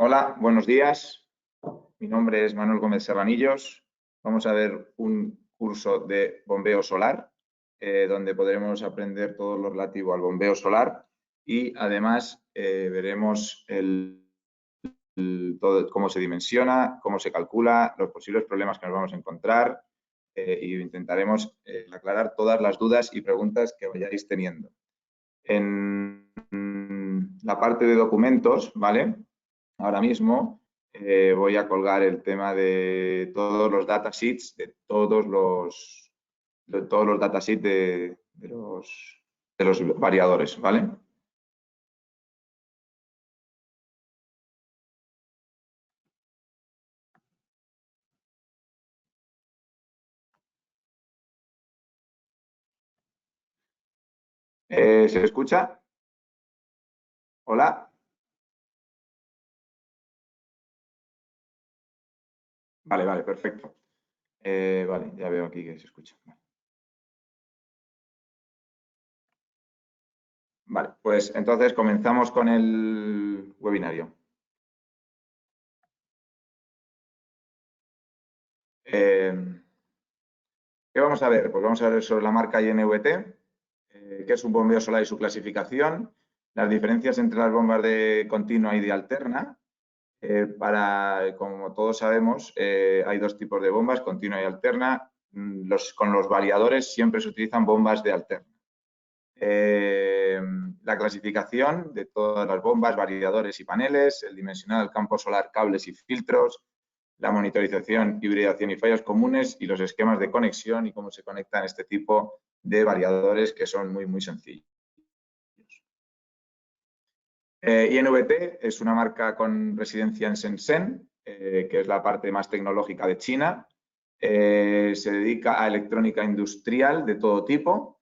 Hola, buenos días. Mi nombre es Manuel Gómez Serranillos. Vamos a ver un curso de bombeo solar, donde podremos aprender todo lo relativo al bombeo solar y además veremos todo, cómo se dimensiona, cómo se calcula, los posibles problemas que nos vamos a encontrar y intentaremos aclarar todas las dudas y preguntas que vayáis teniendo. En la parte de documentos, ¿vale? Ahora mismo voy a colgar el tema de todos los datasheets, de todos los datasheets de los variadores, ¿vale? ¿Se escucha? Hola. Vale, perfecto. Vale, ya veo aquí que se escucha. Vale, pues entonces comenzamos con el webinario. ¿Qué vamos a ver? Pues vamos a ver sobre la marca INVT, qué es un bombeo solar y su clasificación, las diferencias entre las bombas de continua y de alterna. Como todos sabemos, hay dos tipos de bombas, continua y alterna. Con los variadores siempre se utilizan bombas de alterna. La clasificación de todas las bombas, variadores y paneles, el dimensionado del campo solar, cables y filtros, la monitorización, hibridación y fallos comunes y los esquemas de conexión y cómo se conectan este tipo de variadores que son muy sencillos. INVT es una marca con residencia en Shenzhen, que es la parte más tecnológica de China. Se dedica a electrónica industrial de todo tipo.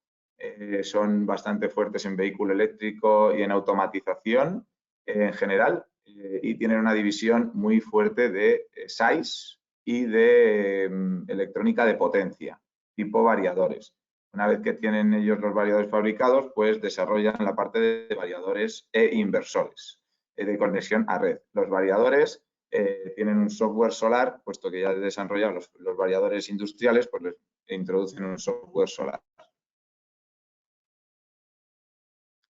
Son bastante fuertes en vehículo eléctrico y en automatización en general. Y tienen una división muy fuerte de SAIS y de electrónica de potencia, tipo variadores. Una vez que tienen ellos los variadores fabricados, pues desarrollan la parte de variadores e inversores de conexión a red. Los variadores tienen un software solar, puesto que ya desarrollan los variadores industriales, pues les introducen un software solar.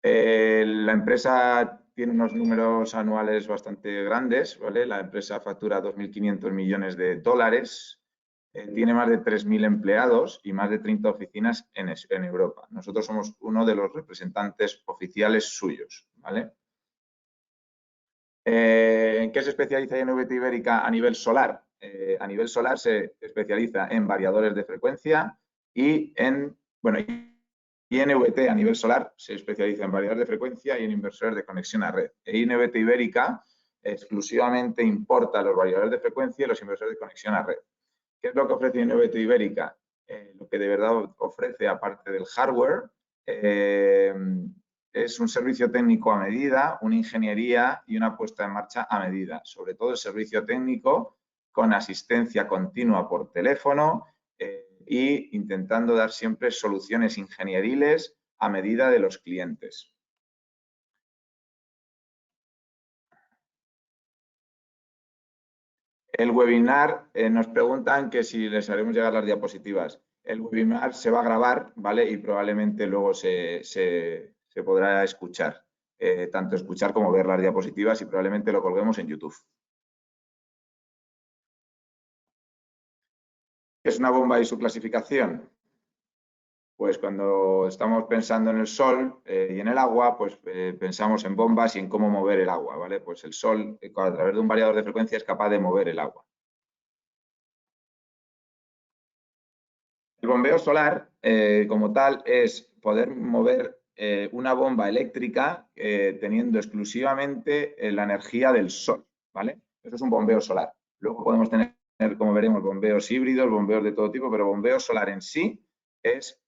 La empresa tiene unos números anuales bastante grandes, ¿vale? La empresa factura 2.500 millones de dólares, tiene más de 3.000 empleados y más de 30 oficinas en Europa. Nosotros somos uno de los representantes oficiales suyos, ¿vale? ¿En qué se especializa INVT Ibérica a nivel solar? A nivel solar se especializa en variadores de frecuencia y INVT a nivel solar se especializa en variadores de frecuencia y en inversores de conexión a red. INVT Ibérica exclusivamente importa los variadores de frecuencia y los inversores de conexión a red. ¿Qué es lo que ofrece INVT Ibérica? Lo que de verdad ofrece, aparte del hardware, es un servicio técnico a medida, una ingeniería y una puesta en marcha a medida. Sobre todo el servicio técnico con asistencia continua por teléfono y intentando dar siempre soluciones ingenieriles a medida de los clientes. El webinar, nos preguntan que si les haremos llegar las diapositivas. El webinar se va a grabar, ¿vale? Y probablemente luego se podrá escuchar. Tanto escuchar como ver las diapositivas y probablemente lo colguemos en YouTube. ¿Qué es una bomba y su clasificación? Pues cuando estamos pensando en el sol y en el agua, pues pensamos en bombas y en cómo mover el agua, ¿vale? Pues el sol, a través de un variador de frecuencia, es capaz de mover el agua. El bombeo solar, como tal, es poder mover una bomba eléctrica teniendo exclusivamente la energía del sol, ¿vale? Eso es un bombeo solar. Luego podemos tener, como veremos, bombeos híbridos, bombeos de todo tipo, pero bombeo solar en sí es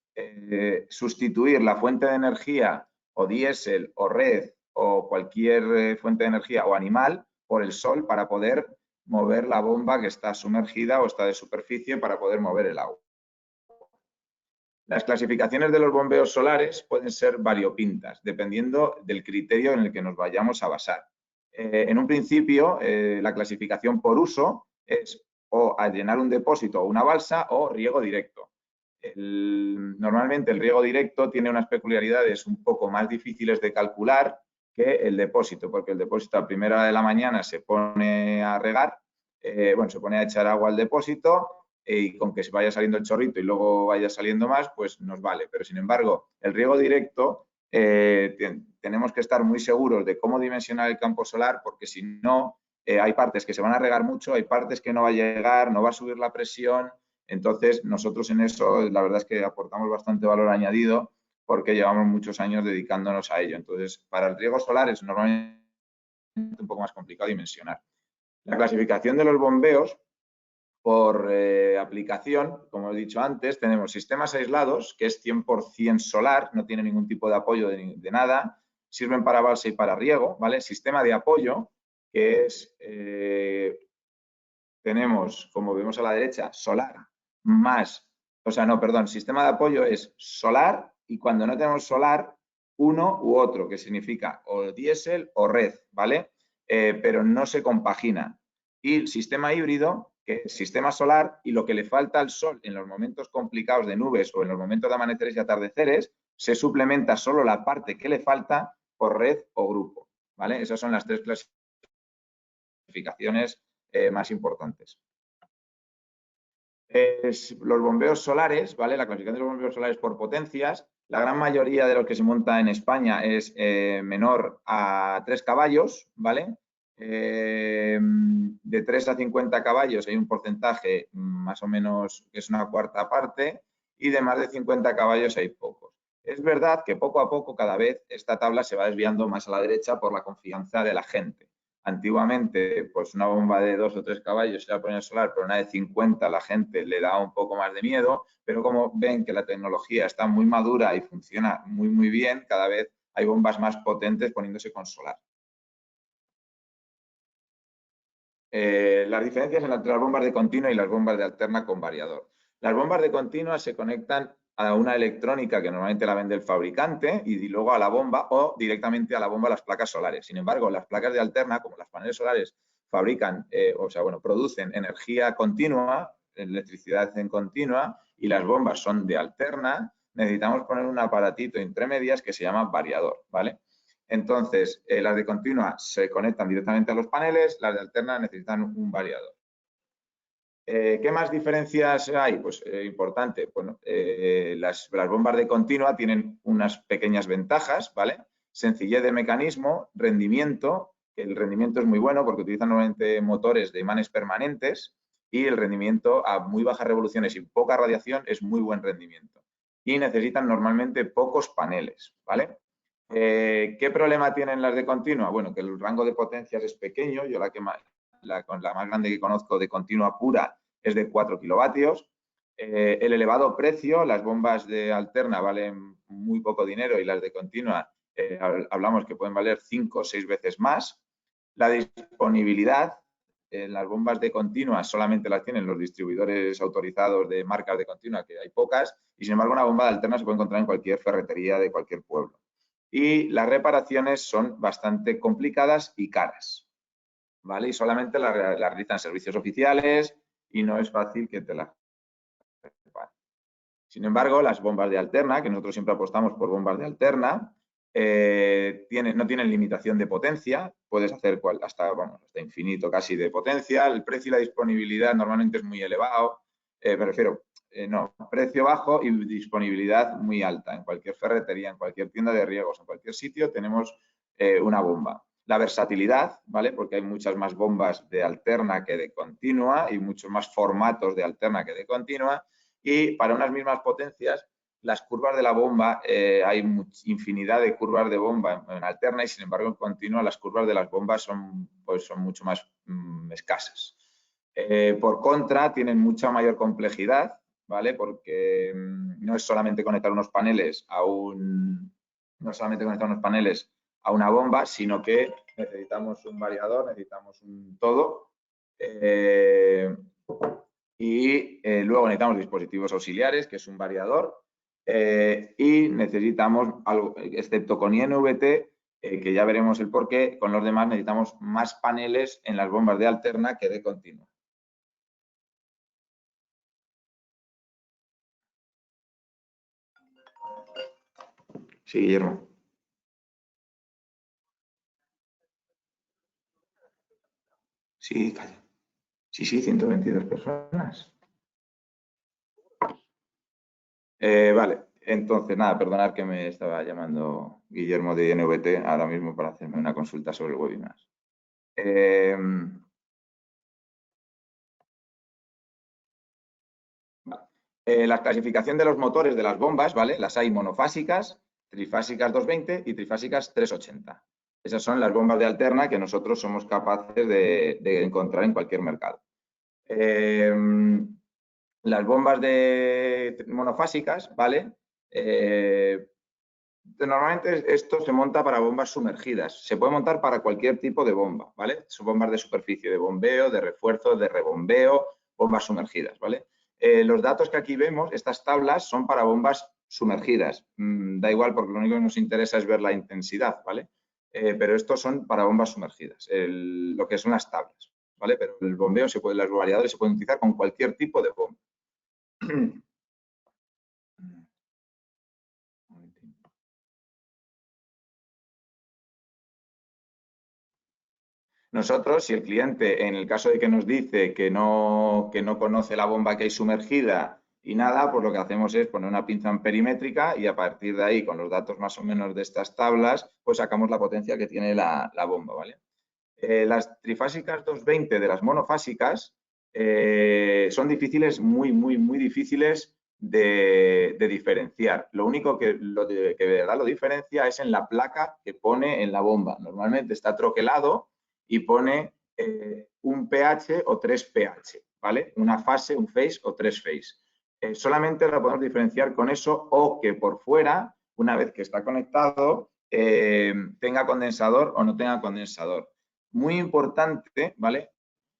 sustituir la fuente de energía o diésel o red o cualquier fuente de energía o animal por el sol para poder mover la bomba que está sumergida o está de superficie para poder mover el agua. Las clasificaciones de los bombeos solares pueden ser variopintas, dependiendo del criterio en el que nos vayamos a basar. En un principio, la clasificación por uso es o a llenar un depósito o una balsa o riego directo. Normalmente el riego directo tiene unas peculiaridades un poco más difíciles de calcular que el depósito, porque el depósito a primera hora de la mañana se pone a regar, se pone a echar agua al depósito y con que se vaya saliendo el chorrito y luego vaya saliendo más, pues nos vale. Pero sin embargo, el riego directo tenemos que estar muy seguros de cómo dimensionar el campo solar, porque si no, hay partes que se van a regar mucho, hay partes que no va a llegar, no va a subir la presión. Entonces, nosotros en eso, la verdad es que aportamos bastante valor añadido porque llevamos muchos años dedicándonos a ello. Entonces, para el riego solar es normalmente un poco más complicado dimensionar. La clasificación de los bombeos por aplicación, como he dicho antes, tenemos sistemas aislados, que es 100% solar, no tiene ningún tipo de apoyo de nada, sirven para balsa y para riego, ¿vale? Sistema de apoyo, que es, tenemos, como vemos a la derecha, solar más, sistema de apoyo es solar y cuando no tenemos solar, uno u otro, que significa o diésel o red, ¿vale? Pero no se compagina. Y el sistema híbrido, que es sistema solar y lo que le falta al sol en los momentos complicados de nubes o en los momentos de amaneceres y atardeceres, se suplementa solo la parte que le falta por red o grupo, ¿vale? Esas son las tres clasificaciones más importantes. Los bombeos solares, ¿vale? La clasificación de los bombeos solares por potencias, la gran mayoría de los que se monta en España es menor a 3 caballos, ¿vale? De 3 a 50 caballos hay un porcentaje más o menos que es una cuarta parte y de más de 50 caballos hay pocos. Es verdad que poco a poco cada vez esta tabla se va desviando más a la derecha por la confianza de la gente. Antiguamente, pues una bomba de 2 o 3 caballos se la ponía solar, pero una de 50 la gente le da un poco más de miedo, pero como ven que la tecnología está muy madura y funciona muy, muy bien, cada vez hay bombas más potentes poniéndose con solar. Las diferencias entre las bombas de continua y las bombas de alterna con variador. Las bombas de continua se conectan a una electrónica que normalmente la vende el fabricante y luego a la bomba o directamente a la bomba las placas solares. Sin embargo, las placas de alterna, como las paneles solares, fabrican, producen energía continua, electricidad en continua, y las bombas son de alterna, necesitamos poner un aparatito entre medias que se llama variador, ¿vale? Entonces, las de continua se conectan directamente a los paneles, las de alterna necesitan un variador. ¿Qué más diferencias hay? Pues importante, bueno, las bombas de continua tienen unas pequeñas ventajas, ¿vale? Sencillez de mecanismo, rendimiento, que el rendimiento es muy bueno porque utilizan normalmente motores de imanes permanentes y el rendimiento a muy bajas revoluciones y poca radiación es muy buen rendimiento. Y necesitan normalmente pocos paneles, ¿vale? ¿Qué problema tienen las de continua? Bueno, que el rango de potencias es pequeño. Yo la más grande que conozco de continua pura es de 4 kilovatios. El elevado precio, las bombas de alterna valen muy poco dinero y las de continua hablamos que pueden valer 5 o 6 veces más. La disponibilidad, las bombas de continua solamente las tienen los distribuidores autorizados de marcas de continua, que hay pocas, y sin embargo una bomba de alterna se puede encontrar en cualquier ferretería de cualquier pueblo. Y las reparaciones son bastante complicadas y caras, ¿vale? Y solamente las realizan servicios oficiales y no es fácil que te las reparen. Sin embargo, las bombas de alterna, que nosotros siempre apostamos por bombas de alterna, no tienen limitación de potencia, puedes hacer hasta infinito casi de potencia, el precio y la disponibilidad normalmente es muy elevado, me refiero, precio bajo y disponibilidad muy alta. En cualquier ferretería, en cualquier tienda de riegos, en cualquier sitio tenemos una bomba. La versatilidad, ¿vale? Porque hay muchas más bombas de alterna que de continua y muchos más formatos de alterna que de continua y para unas mismas potencias las curvas de la bomba, hay infinidad de curvas de bomba en alterna y sin embargo en continua las curvas de las bombas son mucho más escasas. Por contra, tienen mucha mayor complejidad, ¿vale? Porque no es solamente conectar unos paneles a una bomba, sino que necesitamos un variador, necesitamos un todo. Y luego necesitamos dispositivos auxiliares, que es un variador, y necesitamos algo, excepto con INVT, que ya veremos el por qué. Con los demás necesitamos más paneles en las bombas de alterna que de continua. Sí, Guillermo. Sí, calla. Sí, 122 personas. Vale, entonces nada, perdonad que me estaba llamando Guillermo de INVT ahora mismo para hacerme una consulta sobre el webinar. La clasificación de los motores de las bombas, ¿vale? Las hay monofásicas, trifásicas 220 y trifásicas 380. Esas son las bombas de alterna que nosotros somos capaces de encontrar en cualquier mercado. Las bombas monofásicas, ¿vale? Normalmente esto se monta para bombas sumergidas. Se puede montar para cualquier tipo de bomba, ¿vale? Son bombas de superficie, de bombeo, de refuerzo, de rebombeo, bombas sumergidas, ¿vale? Los datos que aquí vemos, estas tablas, son para bombas sumergidas. Da igual porque lo único que nos interesa es ver la intensidad, ¿vale? Pero estos son para bombas sumergidas, lo que son las tablas, ¿vale? Pero el bombeo, las variadores se pueden utilizar con cualquier tipo de bomba. Nosotros, si el cliente, en el caso de que nos dice que no conoce la bomba que hay sumergida y nada, pues lo que hacemos es poner una pinza perimétrica y a partir de ahí, con los datos más o menos de estas tablas, pues sacamos la potencia que tiene la bomba, ¿vale? Las trifásicas 220 de las monofásicas son difíciles, muy difíciles de diferenciar. Lo único que de verdad lo diferencia es en la placa que pone en la bomba. Normalmente está troquelado y pone un pH o 3 pH, ¿vale? Una fase, un phase o 3 phase. Solamente lo podemos diferenciar con eso o que por fuera, una vez que está conectado, tenga condensador o no tenga condensador. Muy importante, ¿vale?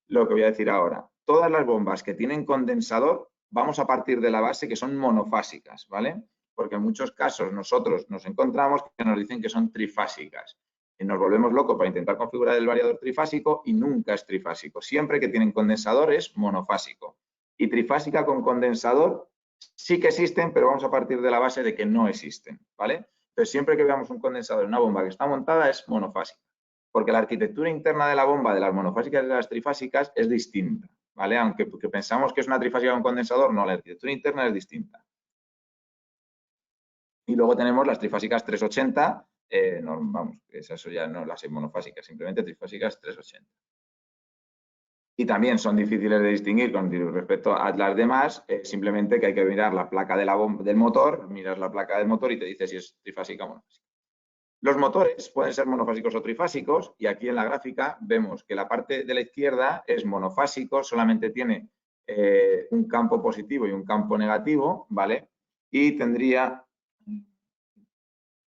Lo que voy a decir ahora. Todas las bombas que tienen condensador, vamos a partir de la base que son monofásicas, ¿vale? Porque en muchos casos nosotros nos encontramos que nos dicen que son trifásicas. Y nos volvemos locos para intentar configurar el variador trifásico y nunca es trifásico. Siempre que tienen condensador es monofásico. Y trifásica con condensador sí que existen, pero vamos a partir de la base de que no existen, ¿vale? Entonces, siempre que veamos un condensador en una bomba que está montada es monofásica, porque la arquitectura interna de la bomba de las monofásicas y de las trifásicas es distinta, ¿vale? Aunque pensamos que es una trifásica con condensador, no, la arquitectura interna es distinta. Y luego tenemos las trifásicas 380, no, vamos, eso ya no las hay monofásicas, simplemente trifásicas 380. Y también son difíciles de distinguir con respecto a las demás, simplemente que hay que mirar la placa de del motor, miras la placa del motor y te dice si es trifásica o monofásica. Los motores pueden ser monofásicos o trifásicos y aquí en la gráfica vemos que la parte de la izquierda es monofásico, solamente tiene un campo positivo y un campo negativo, ¿vale? Y tendría,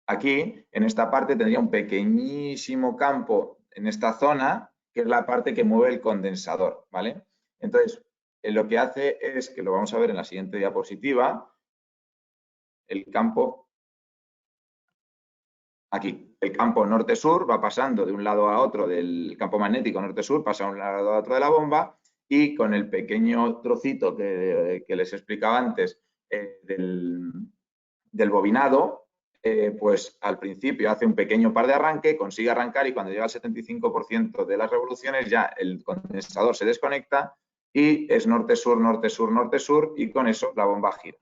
aquí, en esta parte, tendría un pequeñísimo campo en esta zona, que es la parte que mueve el condensador, ¿vale? Entonces, lo que hace es, que lo vamos a ver en la siguiente diapositiva, el campo aquí, el campo norte-sur va pasando de un lado a otro del campo magnético norte-sur, pasa de un lado a otro de la bomba y con el pequeño trocito que les explicaba antes del bobinado, pues al principio hace un pequeño par de arranque, consigue arrancar y cuando llega al 75% de las revoluciones ya el condensador se desconecta y es norte-sur, norte-sur, norte-sur y con eso la bomba gira.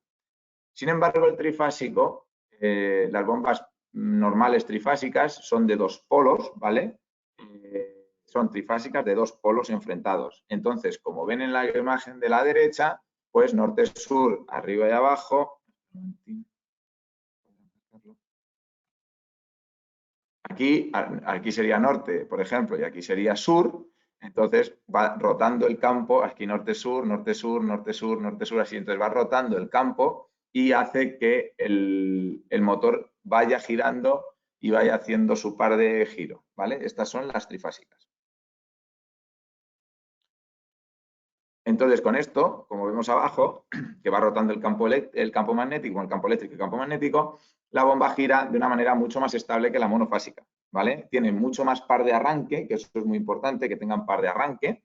Sin embargo, el trifásico, las bombas normales trifásicas son de dos polos, ¿vale? Son trifásicas de dos polos enfrentados. Entonces, como ven en la imagen de la derecha, pues norte-sur, arriba y abajo. Aquí sería norte, por ejemplo, y aquí sería sur. Entonces va rotando el campo, aquí norte-sur, norte-sur, norte-sur, norte-sur, así. Entonces va rotando el campo y hace que el motor vaya girando y vaya haciendo su par de giro, ¿vale? Estas son las trifásicas. Entonces, con esto, como vemos abajo, que va rotando el campo magnético, el campo eléctrico y el campo magnético, la bomba gira de una manera mucho más estable que la monofásica. ¿vale? Tienen mucho más par de arranque, que eso es muy importante, que tengan par de arranque.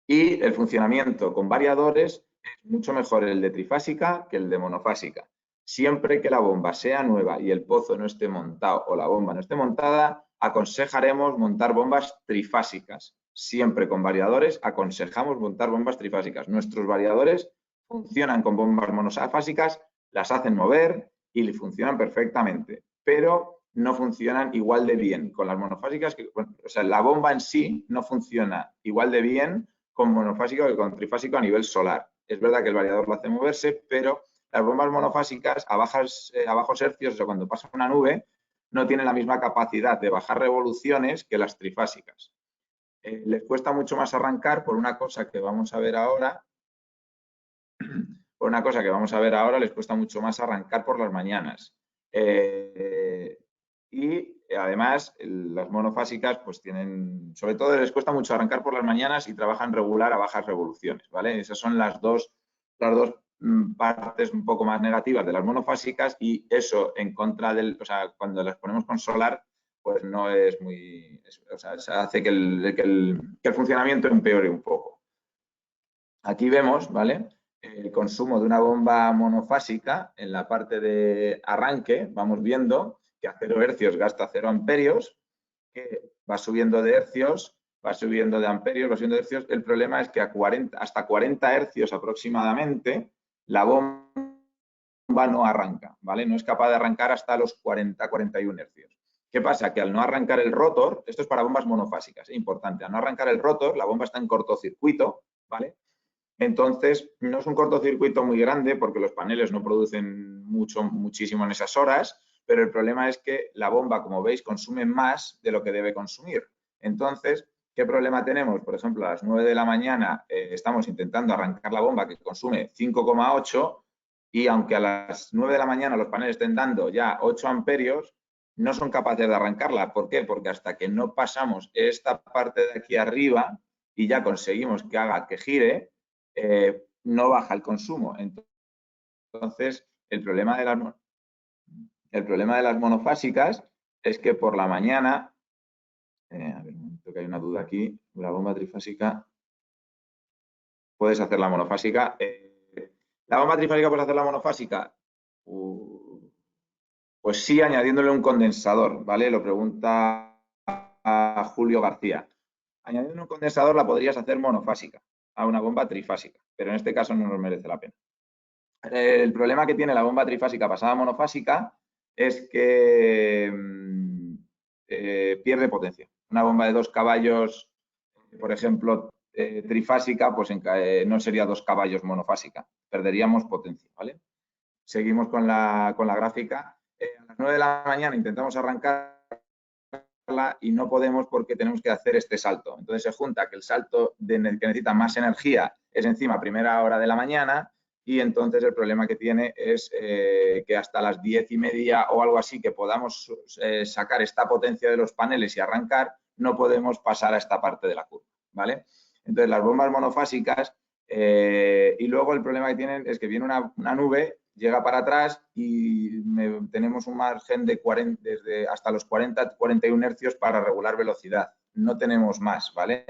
Y el funcionamiento con variadores es mucho mejor el de trifásica que el de monofásica. Siempre que la bomba sea nueva y el pozo no esté montado o la bomba no esté montada, aconsejaremos montar bombas trifásicas. Siempre con variadores aconsejamos montar bombas trifásicas. Nuestros variadores funcionan con bombas monofásicas, las hacen mover y funcionan perfectamente, pero no funcionan igual de bien con las monofásicas. O sea, la bomba en sí no funciona igual de bien con monofásico que con trifásico a nivel solar. Es verdad que el variador lo hace moverse, pero las bombas monofásicas a bajos hercios, o sea, cuando pasa una nube, no tienen la misma capacidad de bajar revoluciones que las trifásicas. Les cuesta mucho más arrancar por una cosa que vamos a ver ahora. Por una cosa que vamos a ver ahora, les cuesta mucho más arrancar por las mañanas. Y además, las monofásicas, pues tienen, sobre todo les cuesta mucho arrancar por las mañanas y trabajan regular a bajas revoluciones, ¿vale? Esas son las dos partes un poco más negativas de las monofásicas y eso en contra del, o sea, cuando las ponemos con solar, pues no es muy, o sea, se hace que el funcionamiento empeore un poco. Aquí vemos, ¿vale? El consumo de una bomba monofásica en la parte de arranque, vamos viendo que a 0 hercios gasta 0 amperios, que va subiendo de hercios, va subiendo de amperios, va subiendo de hercios. El problema es que hasta 40 hercios aproximadamente la bomba no arranca, ¿vale? No es capaz de arrancar hasta los 40-41 hercios. ¿Qué pasa? Que al no arrancar el rotor, esto es para bombas monofásicas, es importante, al no arrancar el rotor, la bomba está en cortocircuito, ¿vale? Entonces, no es un cortocircuito muy grande porque los paneles no producen muchísimo en esas horas, pero el problema es que la bomba, como veis, consume más de lo que debe consumir. Entonces, ¿qué problema tenemos? Por ejemplo, a las 9 de la mañana estamos intentando arrancar la bomba que consume 5,8 y aunque a las 9 de la mañana los paneles estén dando ya 8 amperios, no son capaces de arrancarla. ¿Por qué? Porque hasta que no pasamos esta parte de aquí arriba y ya conseguimos que haga que gire, no baja el consumo. Entonces, el problema de las monofásicas es que por la mañana, a ver, un momento que hay una duda aquí, la bomba trifásica, puedes hacer la monofásica. ¿La bomba trifásica puedes hacer la monofásica? Pues sí, añadiéndole un condensador, ¿vale? Lo pregunta a Julio García. Añadiendo un condensador la podrías hacer monofásica a una bomba trifásica, pero en este caso no nos merece la pena. El problema que tiene la bomba trifásica pasada a monofásica es que pierde potencia. Una bomba de 2 caballos, por ejemplo, trifásica, pues no sería 2 caballos monofásica. Perderíamos potencia, ¿vale? Seguimos con la gráfica. A las 9 de la mañana intentamos arrancarla y no podemos porque tenemos que hacer este salto. Entonces se junta que el salto que necesita más energía es encima a primera hora de la mañana y entonces el problema que tiene es que hasta las 10:30 o algo así que podamos sacar esta potencia de los paneles y arrancar, no podemos pasar a esta parte de la curva, ¿vale? Entonces las bombas monofásicas y luego el problema que tienen es que viene una nube, llega para atrás y tenemos un margen de 40, desde hasta los 40-41 hercios para regular velocidad. No tenemos más, ¿vale?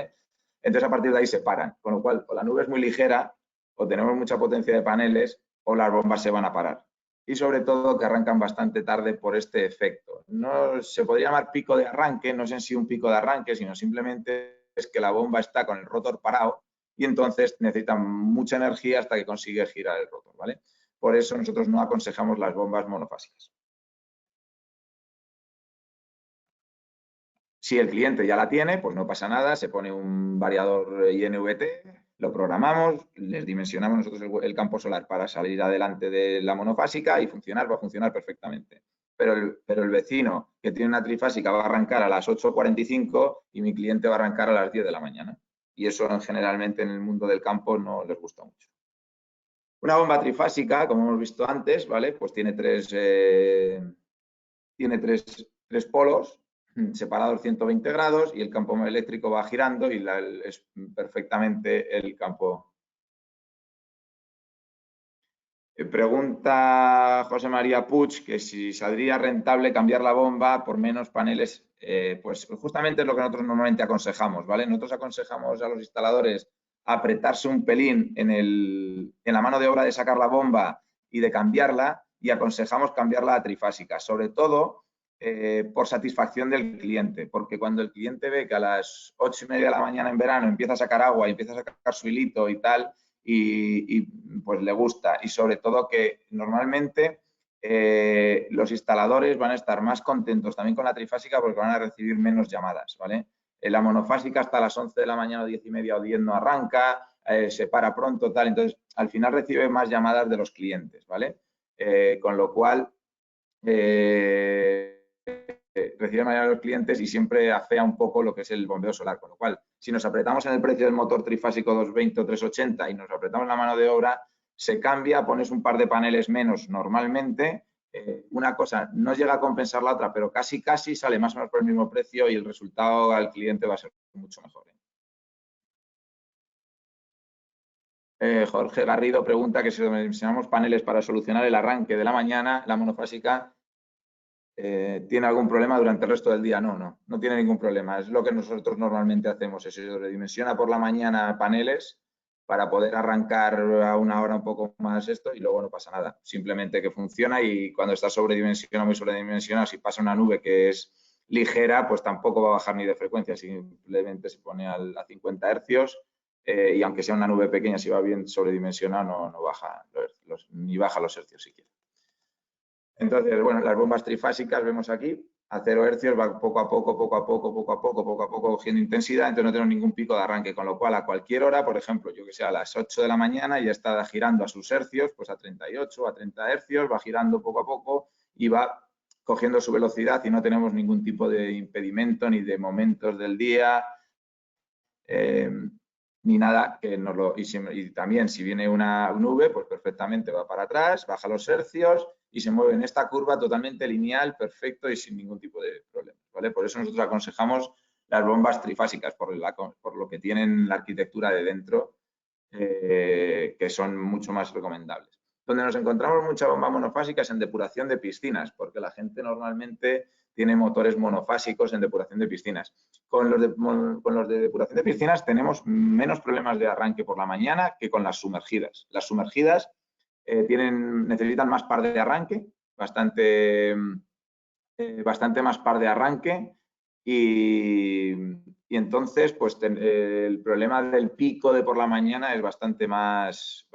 Entonces a partir de ahí se paran, con lo cual o la nube es muy ligera o tenemos mucha potencia de paneles o las bombas se van a parar. Y sobre todo que arrancan bastante tarde por este efecto. No se podría llamar pico de arranque, no es en sí un pico de arranque, sino simplemente es que la bomba está con el rotor parado y entonces necesita mucha energía hasta que consigue girar el rotor, ¿vale? Por eso nosotros no aconsejamos las bombas monofásicas. Si el cliente ya la tiene, pues no pasa nada, se pone un variador INVT, lo programamos, les dimensionamos nosotros el campo solar para salir adelante de la monofásica y va a funcionar perfectamente. Pero el vecino que tiene una trifásica va a arrancar a las 8:45 y mi cliente va a arrancar a las 10 de la mañana. Y eso generalmente en el mundo del campo no les gusta mucho. Una bomba trifásica, como hemos visto antes, ¿vale? Pues tiene tres polos separados 120 grados y el campo eléctrico va girando y es perfectamente el campo. Pregunta José María Puig que si saldría rentable cambiar la bomba por menos paneles. Pues justamente es lo que nosotros normalmente aconsejamos, ¿vale? Nosotros aconsejamos a los instaladores apretarse un pelín en la mano de obra de sacar la bomba y de cambiarla, y aconsejamos cambiarla a trifásica, sobre todo por satisfacción del cliente, porque cuando el cliente ve que a las 8:30 de la mañana en verano empieza a sacar agua y empieza a sacar su hilito y tal, y pues le gusta, y sobre todo que normalmente los instaladores van a estar más contentos también con la trifásica porque van a recibir menos llamadas, ¿vale? La monofásica hasta las 11 de la mañana, 10:30 o 10 no arranca, se para pronto, tal, entonces al final recibe más llamadas de los clientes, ¿vale? Con lo cual recibe mayor a los clientes y siempre afea un poco lo que es el bombeo solar. Con lo cual, si nos apretamos en el precio del motor trifásico 220 o 380 y nos apretamos la mano de obra, se cambia, pones un par de paneles menos normalmente. Una cosa no llega a compensar la otra, pero casi sale más o menos por el mismo precio y el resultado al cliente va a ser mucho mejor. Jorge Garrido pregunta que si diseñamos paneles para solucionar el arranque de la mañana, la monofásica ¿tiene algún problema durante el resto del día? No tiene ningún problema. Es lo que nosotros normalmente hacemos, se sobredimensiona por la mañana paneles para poder arrancar a una hora un poco más esto y luego no pasa nada. Simplemente que funciona, y cuando está sobredimensionado, muy sobredimensionado, si pasa una nube que es ligera, pues tampoco va a bajar ni de frecuencia, simplemente se pone a 50 hercios y aunque sea una nube pequeña, si va bien sobredimensionado, no baja ni baja los hercios siquiera. Entonces, bueno, las bombas trifásicas vemos aquí, a 0 hercios va poco a poco cogiendo intensidad, entonces no tenemos ningún pico de arranque, con lo cual a cualquier hora, por ejemplo, yo que sé, a las 8 de la mañana ya está girando a sus hercios, pues a 38, a 30 hercios, va girando poco a poco y va cogiendo su velocidad y no tenemos ningún tipo de impedimento ni de momentos del día ni nada que nos lo... Y también si viene una nube, pues perfectamente va para atrás, baja los hercios y se mueve en esta curva totalmente lineal, perfecto y sin ningún tipo de problema, ¿vale? Por eso nosotros aconsejamos las bombas trifásicas, por lo que tienen la arquitectura de dentro, que son mucho más recomendables. Donde nos encontramos mucha bomba monofásica es en depuración de piscinas, porque la gente normalmente tiene motores monofásicos en depuración de piscinas. Con los de depuración de piscinas tenemos menos problemas de arranque por la mañana que con las sumergidas. Las sumergidas necesitan más par de arranque, bastante más par de arranque, y entonces pues el problema del pico de por la mañana es bastante más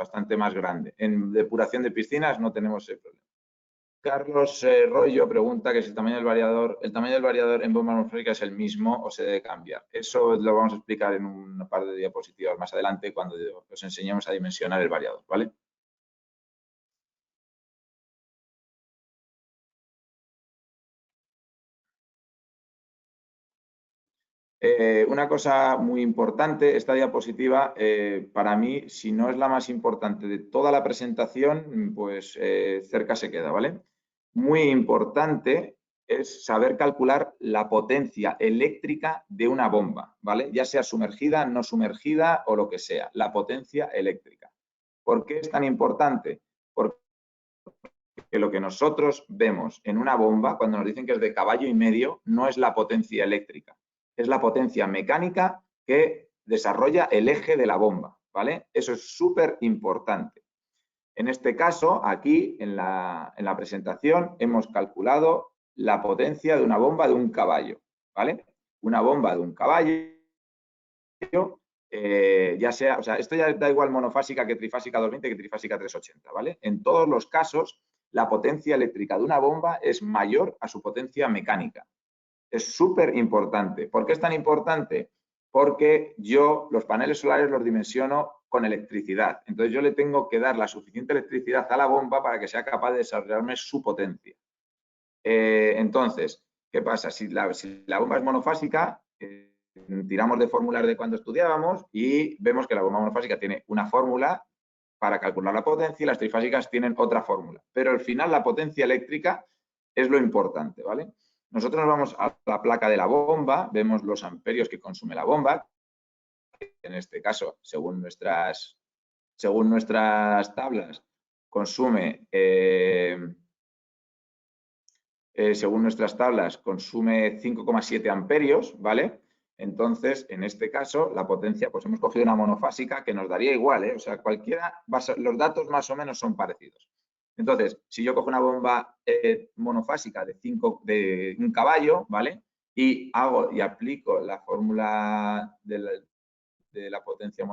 grande. En depuración de piscinas no tenemos ese problema. Carlos Rollo pregunta que si el tamaño del variador en bomba monofásica es el mismo o se debe cambiar. Eso lo vamos a explicar en un par de diapositivas más adelante cuando os enseñemos a dimensionar el variador, ¿vale? Una cosa muy importante, esta diapositiva, para mí, si no es la más importante de toda la presentación, pues cerca se queda, ¿vale? Muy importante es saber calcular la potencia eléctrica de una bomba, ¿vale? Ya sea sumergida, no sumergida o lo que sea, la potencia eléctrica. ¿Por qué es tan importante? Porque lo que nosotros vemos en una bomba, cuando nos dicen que es de 1,5 caballos, no es la potencia eléctrica, es la potencia mecánica que desarrolla el eje de la bomba, ¿vale? Eso es súper importante. En este caso, aquí en la presentación hemos calculado la potencia de una bomba de 1 caballo, ¿vale? Una bomba de 1 caballo, ya sea, o sea, esto ya da igual monofásica que trifásica 220 que trifásica 380, ¿vale? En todos los casos, la potencia eléctrica de una bomba es mayor a su potencia mecánica. Es súper importante. ¿Por qué es tan importante? Porque yo los paneles solares los dimensiono con electricidad. Entonces yo le tengo que dar la suficiente electricidad a la bomba para que sea capaz de desarrollarme su potencia. Entonces, ¿qué pasa? Si la bomba es monofásica, tiramos de fórmulas de cuando estudiábamos y vemos que la bomba monofásica tiene una fórmula para calcular la potencia y las trifásicas tienen otra fórmula. Pero al final la potencia eléctrica es lo importante, ¿vale? Nosotros nos vamos a la placa de la bomba, vemos los amperios que consume la bomba, en este caso, según nuestras tablas, consume, según nuestras tablas, consume 5,7 amperios, ¿vale? Entonces, en este caso, la potencia, pues hemos cogido una monofásica que nos daría igual, ¿eh? O sea, cualquiera, los datos más o menos son parecidos. Entonces, si yo cojo una bomba monofásica de 1 caballo, ¿vale? Y aplico la fórmula de la potencia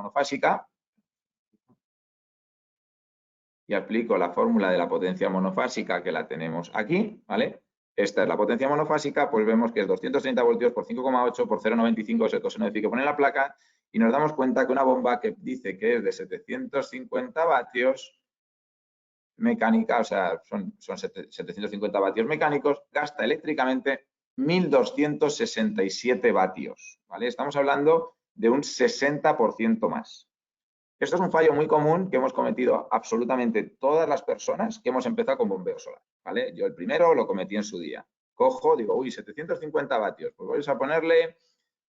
monofásica, que la tenemos aquí, ¿vale? Esta es la potencia monofásica, pues vemos que es 230 voltios por 5,8 por 0,95, es el coseno de phi que pone en la placa, y nos damos cuenta que una bomba que dice que es de 750 vatios mecánica, o sea, son 750 vatios mecánicos, gasta eléctricamente 1.267 vatios, ¿vale? Estamos hablando de un 60% más. Esto es un fallo muy común que hemos cometido absolutamente todas las personas que hemos empezado con bombeo solar, ¿vale? Yo el primero lo cometí en su día. Cojo, digo, uy, 750 vatios, pues voy a ponerle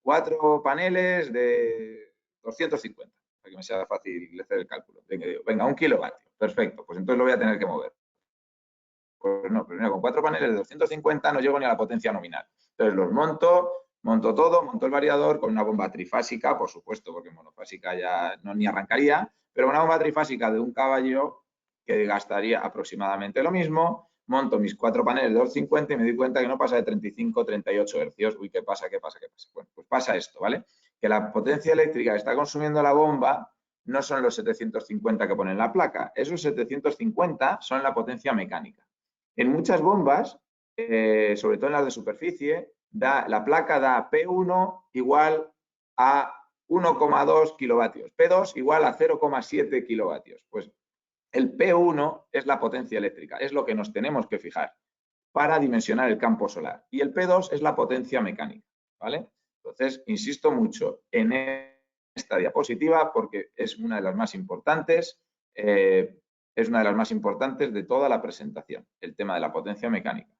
4 paneles de 250, para que me sea fácil hacer el cálculo. Venga, 1 kilovatio, perfecto, pues entonces lo voy a tener que mover. Pues no, primero con 4 paneles de 250 no llego ni a la potencia nominal. Entonces los monto todo, monto el variador con una bomba trifásica, por supuesto, porque monofásica ya no ni arrancaría, pero una bomba trifásica de 1 caballo que gastaría aproximadamente lo mismo, monto mis 4 paneles de 250 y me doy cuenta que no pasa de 35, 38 hercios. Uy, ¿qué pasa? Bueno, pues pasa esto, ¿vale? Que la potencia eléctrica que está consumiendo la bomba no son los 750 que pone en la placa, esos 750 son la potencia mecánica. En muchas bombas, sobre todo en las de superficie, la placa da P1 igual a 1,2 kilovatios, P2 igual a 0,7 kilovatios. Pues el P1 es la potencia eléctrica, es lo que nos tenemos que fijar para dimensionar el campo solar. Y el P2 es la potencia mecánica, ¿vale? Entonces, insisto mucho en esta diapositiva porque es una de las más importantes. Es una de las más importantes de toda la presentación, el tema de la potencia mecánica.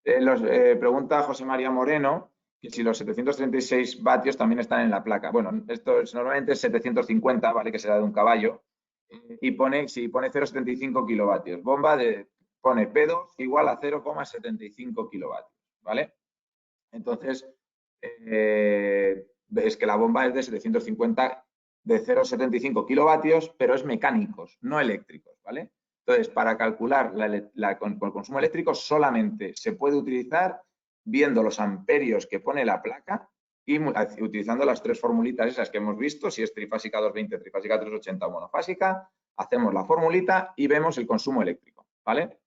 Pregunta José María Moreno que si los 736 vatios también están en la placa. Bueno, esto normalmente es 750, ¿vale? Que será de 1 caballo. Y si pone 0,75 kilovatios. Bomba pone P2 igual a 0,75 kilovatios, ¿vale? Entonces, es que la bomba es de 750 de 0,75 kilovatios, pero es mecánicos, no eléctricos, ¿vale? Entonces, para calcular con el consumo eléctrico solamente se puede utilizar viendo los amperios que pone la placa y utilizando las 3 formulitas esas que hemos visto, si es trifásica 220, trifásica 380 o monofásica, hacemos la formulita y vemos el consumo eléctrico, ¿vale?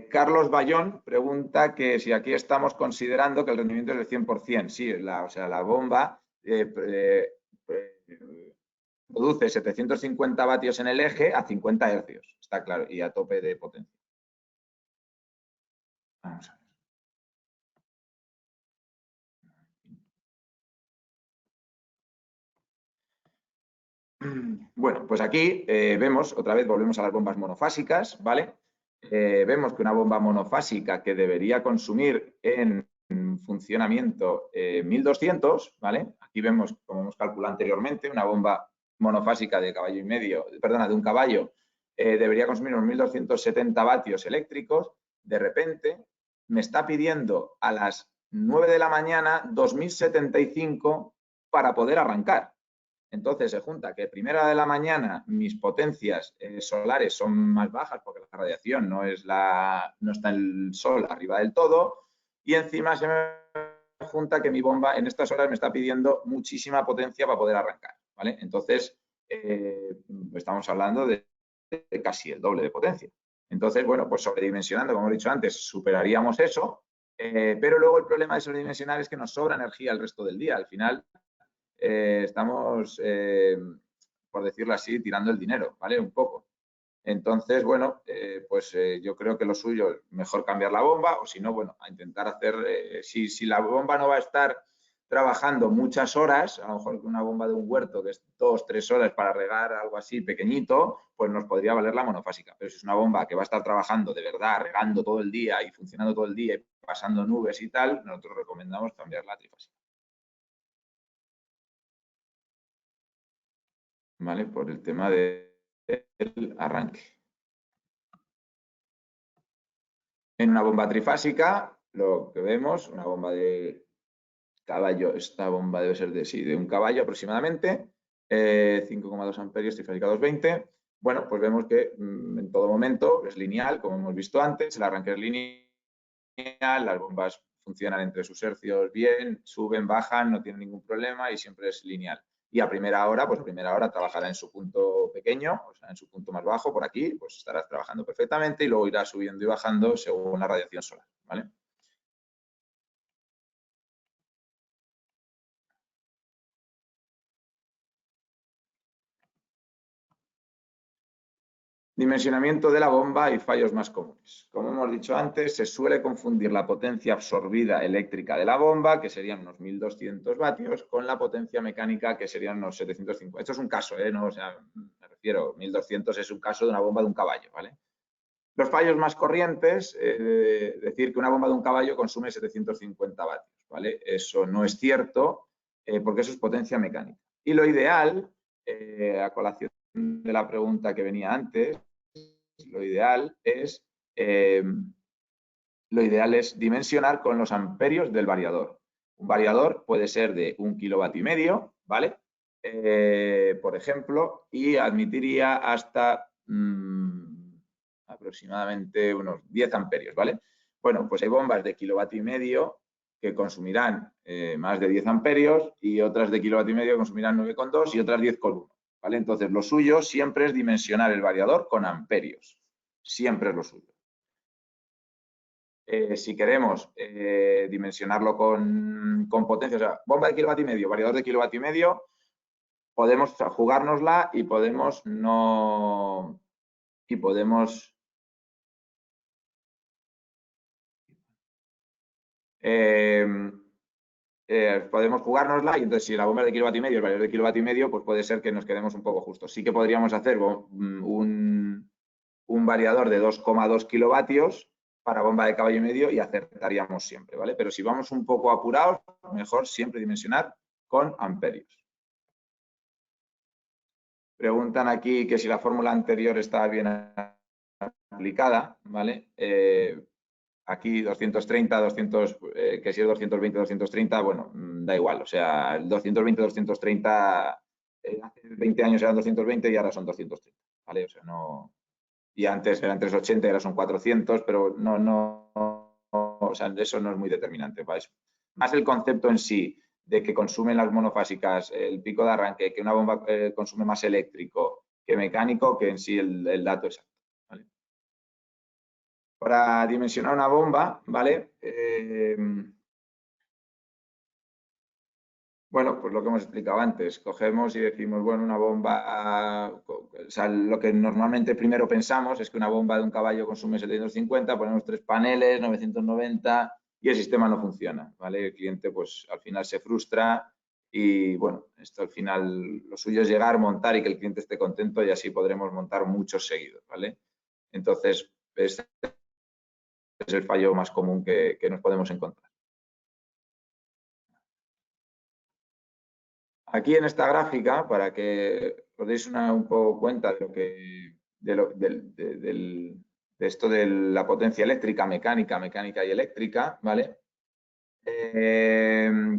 Carlos Bayón pregunta que si aquí estamos considerando que el rendimiento es del 100%. Sí, o sea, la bomba produce 750 vatios en el eje a 50 hercios, está claro, y a tope de potencia. Vamos a ver. Bueno, pues aquí vemos, otra vez volvemos a las bombas monofásicas, ¿vale? Vemos que una bomba monofásica que debería consumir en funcionamiento 1200, ¿vale? Aquí vemos, como hemos calculado anteriormente, una bomba monofásica de caballo y medio, perdona, de 1 caballo, debería consumir unos 1270 vatios eléctricos. De repente me está pidiendo a las 9 de la mañana 2075 para poder arrancar. Entonces se junta que primera de la mañana mis potencias solares son más bajas porque la radiación no está el sol arriba del todo, y encima se me junta que mi bomba en estas horas me está pidiendo muchísima potencia para poder arrancar, ¿vale? Entonces estamos hablando de casi el doble de potencia. Entonces, bueno, pues sobredimensionando, como he dicho antes, superaríamos eso, pero luego el problema de sobredimensionar es que nos sobra energía el resto del día. Al final estamos, por decirlo así, tirando el dinero, ¿vale? Un poco. Entonces, bueno, pues yo creo que lo suyo es mejor cambiar la bomba, o si no, bueno, a intentar hacer, si la bomba no va a estar trabajando muchas horas, a lo mejor una bomba de un huerto que es 2, 3 horas para regar algo así pequeñito, pues nos podría valer la monofásica. Pero si es una bomba que va a estar trabajando de verdad, regando todo el día y funcionando todo el día y pasando nubes y tal, nosotros recomendamos cambiar la trifásica. ¿vale? Por el tema del arranque. En una bomba trifásica, lo que vemos, una bomba de caballo, esta bomba debe ser de un caballo aproximadamente, 5,2 amperios, trifásica 220. Bueno, pues vemos que en todo momento es lineal, como hemos visto antes, el arranque es lineal, las bombas funcionan entre sus hercios bien, suben, bajan, no tienen ningún problema y siempre es lineal. Y a primera hora, pues a primera hora trabajará en su punto pequeño, o sea, en su punto más bajo, por aquí, pues estarás trabajando perfectamente y luego irá subiendo y bajando según la radiación solar, ¿vale? Dimensionamiento de la bomba y fallos más comunes. Como hemos dicho antes, se suele confundir la potencia absorbida eléctrica de la bomba, que serían unos 1200 vatios, con la potencia mecánica, que serían unos 750. Esto es un caso, ¿no? O sea, me refiero, 1200 es un caso de una bomba de un caballo, ¿vale? Los fallos más corrientes, decir que una bomba de un caballo consume 750 vatios, ¿vale? Eso no es cierto, porque eso es potencia mecánica. Y lo ideal, a colación de la pregunta que venía antes, lo ideal es dimensionar con los amperios del variador. Un variador puede ser de 1,5 kilovatio, ¿vale? Por ejemplo, y admitiría hasta aproximadamente unos 10 amperios, ¿vale? Bueno, pues hay bombas de 1,5 kilovatio que consumirán más de 10 amperios y otras de 1,5 kilovatio que consumirán 9,2 y otras 10,1, ¿vale? Entonces, lo suyo siempre es dimensionar el variador con amperios. Siempre es lo suyo. Si queremos dimensionarlo con potencia, o sea, bomba de 1,5 kilovatio, variador de 1,5 kilovatio, podemos jugárnosla y podemos no... Y podemos... podemos jugárnosla y entonces si la bomba es de 1,5 kilovatio, el variador de 1,5 kilovatio, pues puede ser que nos quedemos un poco justos. Sí que podríamos hacer un variador de 2,2 kilovatios para bomba de caballo y medio y acertaríamos siempre, ¿vale? Pero si vamos un poco apurados, mejor siempre dimensionar con amperios. Preguntan aquí que si la fórmula anterior está bien aplicada, ¿vale? Aquí 230, 200, que si es 220, 230, bueno, da igual. O sea, el 220, 230, hace 20 años eran 220 y ahora son 230, ¿vale? O sea, no... Y antes eran 380 y ahora son 400, pero no, o sea, eso no es muy determinante. ¿Vale? Más el concepto en sí de que consumen las monofásicas el pico de arranque, que una bomba consume más eléctrico que mecánico, que en sí el dato exacto. ¿Vale? Para dimensionar una bomba, ¿vale? Bueno, pues lo que hemos explicado antes, cogemos y decimos, bueno, una bomba, o sea, lo que normalmente primero pensamos es que una bomba de un caballo consume 750, ponemos 3 paneles, 990 y el sistema no funciona, ¿vale? El cliente pues al final se frustra y bueno, esto al final lo suyo es llegar, montar y que el cliente esté contento y así podremos montar muchos seguidos, ¿vale? Entonces, este es el fallo más común que nos podemos encontrar. Aquí en esta gráfica, para que os deis un poco cuenta de lo que de esto de la potencia eléctrica, mecánica y eléctrica, ¿vale?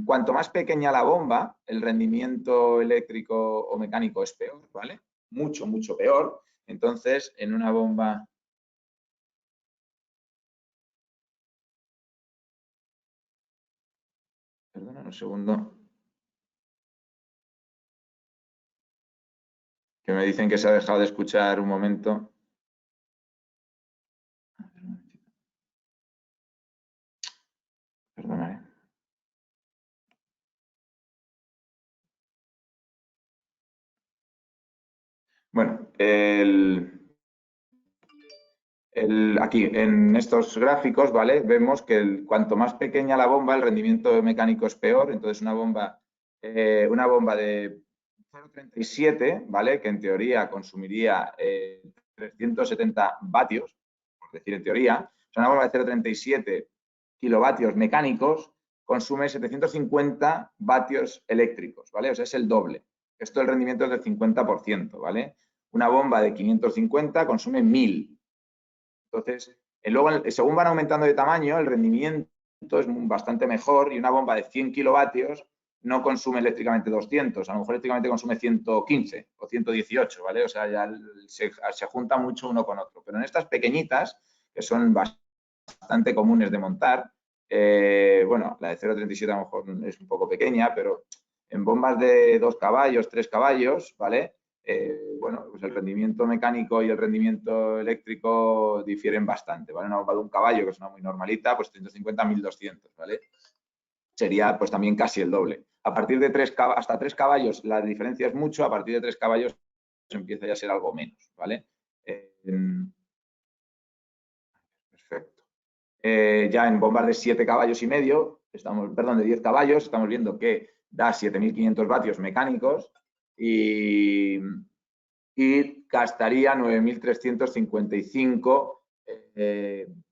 Cuanto más pequeña la bomba, el rendimiento eléctrico o mecánico es peor, ¿vale? Mucho, mucho peor. Entonces, en una bomba... Perdona un segundo. Que me dicen que se ha dejado de escuchar un momento. Perdona, ¿eh? Bueno, aquí en estos gráficos, ¿vale? Vemos que cuanto más pequeña la bomba, el rendimiento mecánico es peor. Entonces, una bomba de 0,37, ¿vale? Que en teoría consumiría 370 vatios, por decir en teoría. O sea, una bomba de 0,37 kilovatios mecánicos consume 750 vatios eléctricos, ¿vale? O sea, es el doble. Esto el rendimiento es del 50%, ¿vale? Una bomba de 550 consume 1000. Entonces, luego, según van aumentando de tamaño, el rendimiento es bastante mejor y una bomba de 100 kilovatios no consume eléctricamente 200, a lo mejor eléctricamente consume 115 o 118, ¿vale? O sea, ya se junta mucho uno con otro. Pero en estas pequeñitas, que son bastante comunes de montar, bueno, la de 0,37 a lo mejor es un poco pequeña, pero en bombas de 2 caballos, 3 caballos, ¿vale? Bueno, pues el rendimiento mecánico y el rendimiento eléctrico difieren bastante, ¿vale? Una bomba de 1 caballo, que es una muy normalita, pues 150, 1200, ¿vale? Sería pues también casi el doble. A partir de hasta 3 caballos la diferencia es mucho, a partir de 3 caballos empieza ya a ser algo menos, ¿vale? Perfecto. Ya en bombas de 7 caballos y medio, perdón, de 10 caballos, estamos viendo que da 7500 vatios mecánicos y gastaría 9355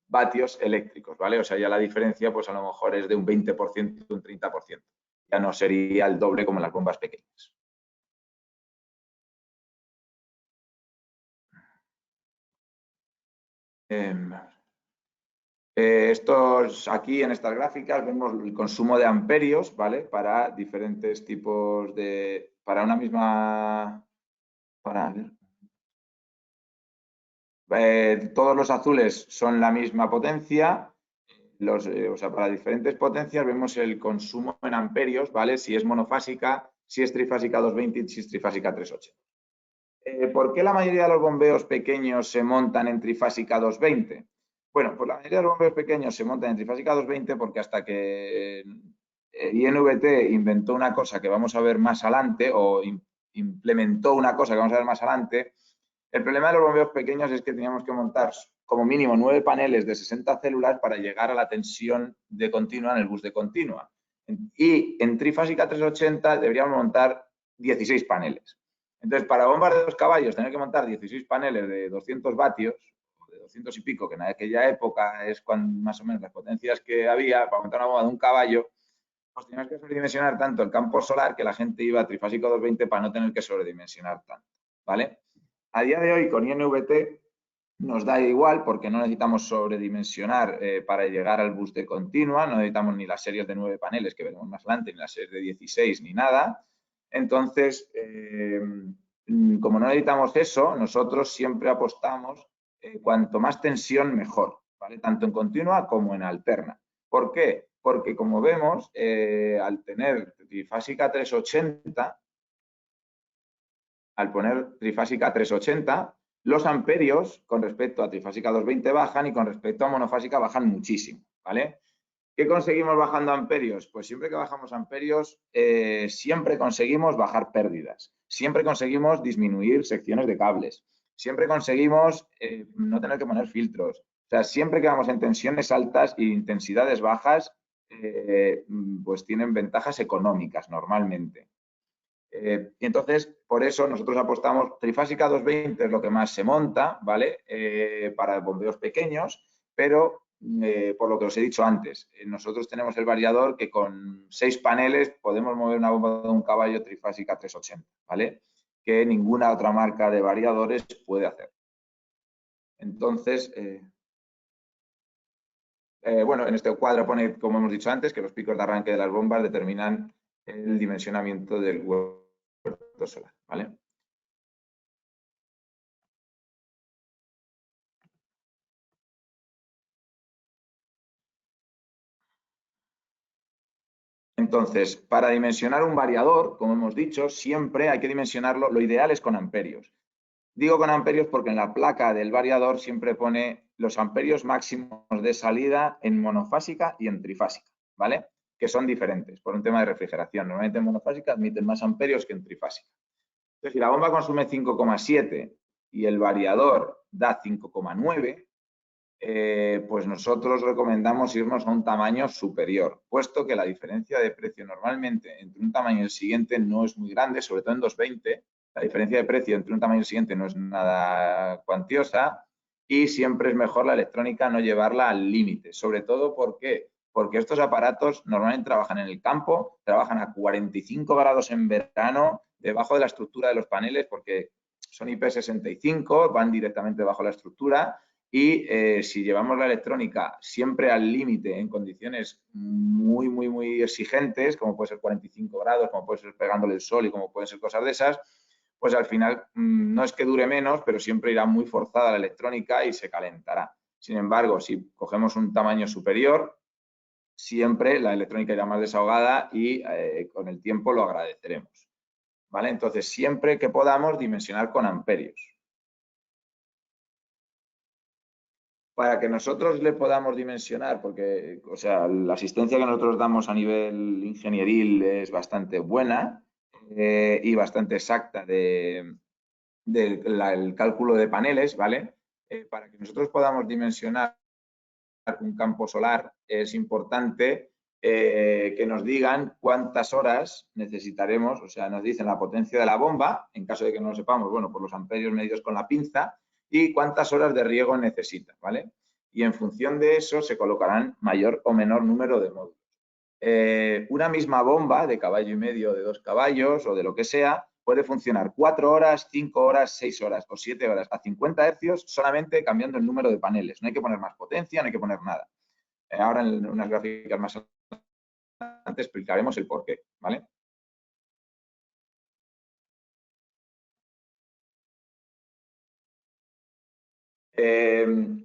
vatios eléctricos, ¿vale? O sea, ya la diferencia, pues a lo mejor es de un 20%, un 30%. Ya no sería el doble como en las bombas pequeñas. Estos aquí en estas gráficas vemos el consumo de amperios, ¿vale? Para diferentes tipos de, para una misma, todos los azules son la misma potencia, o sea, para diferentes potencias vemos el consumo en amperios, ¿vale? Si es monofásica, si es trifásica 220 y si es trifásica 380. ¿Por qué la mayoría de los bombeos pequeños se montan en trifásica 220? Bueno, pues la mayoría de los bombeos pequeños se montan en trifásica 220 porque hasta que INVT inventó una cosa que vamos a ver más adelante o implementó una cosa que vamos a ver más adelante, el problema de los bombeos pequeños es que teníamos que montar como mínimo 9 paneles de 60 células para llegar a la tensión de continua en el bus de continua. Y en trifásica 380 deberíamos montar 16 paneles. Entonces, para bombas de 2 caballos, tener que montar 16 paneles de 200 vatios, de 200 y pico, que en aquella época es cuando más o menos las potencias que había, para montar una bomba de 1 caballo, pues teníamos que sobredimensionar tanto el campo solar que la gente iba a trifásico 220 para no tener que sobredimensionar tanto, ¿vale? A día de hoy, con INVT, nos da igual porque no necesitamos sobredimensionar para llegar al bus de continua, no necesitamos ni las series de 9 paneles que veremos más adelante, ni las series de 16, ni nada. Entonces, como no necesitamos eso, nosotros siempre apostamos cuanto más tensión mejor, ¿vale? Tanto en continua como en alterna. ¿Por qué? Porque como vemos, al tener trifásica 380, al poner trifásica 380, los amperios con respecto a trifásica 220 bajan y con respecto a monofásica bajan muchísimo, ¿vale? ¿Qué conseguimos bajando amperios? Pues siempre que bajamos amperios, siempre conseguimos bajar pérdidas, siempre conseguimos disminuir secciones de cables, siempre conseguimos no tener que poner filtros. O sea, siempre que vamos en tensiones altas e intensidades bajas, pues tienen ventajas económicas normalmente. Y entonces, por eso nosotros apostamos, trifásica 220 es lo que más se monta, ¿vale? Para bombeos pequeños, pero por lo que os he dicho antes, nosotros tenemos el variador que con 6 paneles podemos mover una bomba de 1 caballo trifásica 380, ¿vale? Que ninguna otra marca de variadores puede hacer. Entonces, bueno, en este cuadro pone, como hemos dicho antes, que los picos de arranque de las bombas determinan el dimensionamiento del huerto solar, ¿vale? Entonces, para dimensionar un variador, como hemos dicho, siempre hay que dimensionarlo, lo ideal es con amperios. Digo con amperios porque en la placa del variador siempre pone los amperios máximos de salida en monofásica y en trifásica, ¿vale? Que son diferentes por un tema de refrigeración. Normalmente en monofásica admiten más amperios que en trifásica. Entonces, si la bomba consume 5,7 y el variador da 5,9, pues nosotros recomendamos irnos a un tamaño superior, puesto que la diferencia de precio normalmente entre un tamaño y el siguiente no es muy grande, sobre todo en 220, la diferencia de precio entre un tamaño y el siguiente no es nada cuantiosa y siempre es mejor la electrónica no llevarla al límite, sobre todo porque estos aparatos normalmente trabajan en el campo, trabajan a 45 grados en verano debajo de la estructura de los paneles, porque son IP65, van directamente debajo de la estructura y si llevamos la electrónica siempre al límite en condiciones muy exigentes, como puede ser 45 grados, como puede ser pegándole el sol y como pueden ser cosas de esas, pues al final no es que dure menos, pero siempre irá muy forzada la electrónica y se calentará. Sin embargo, si cogemos un tamaño superior, siempre la electrónica irá más desahogada y con el tiempo lo agradeceremos. ¿Vale? Entonces, siempre que podamos dimensionar con amperios. Para que nosotros le podamos dimensionar, porque, o sea, la asistencia que nosotros damos a nivel ingenieril es bastante buena y bastante exacta del cálculo de paneles, ¿vale? Para que nosotros podamos dimensionar un campo solar es importante que nos digan cuántas horas necesitaremos, o sea, nos dicen la potencia de la bomba, en caso de que no lo sepamos, bueno, por los amperios medidos con la pinza, y cuántas horas de riego necesita, ¿vale? Y en función de eso se colocarán mayor o menor número de módulos. Una misma bomba de caballo y medio, de 2 caballos o de lo que sea, puede funcionar 4 horas, 5 horas, 6 horas o 7 horas a 50 hercios solamente cambiando el número de paneles. No hay que poner más potencia, no hay que poner nada. Ahora en unas gráficas más adelante explicaremos el porqué, ¿vale?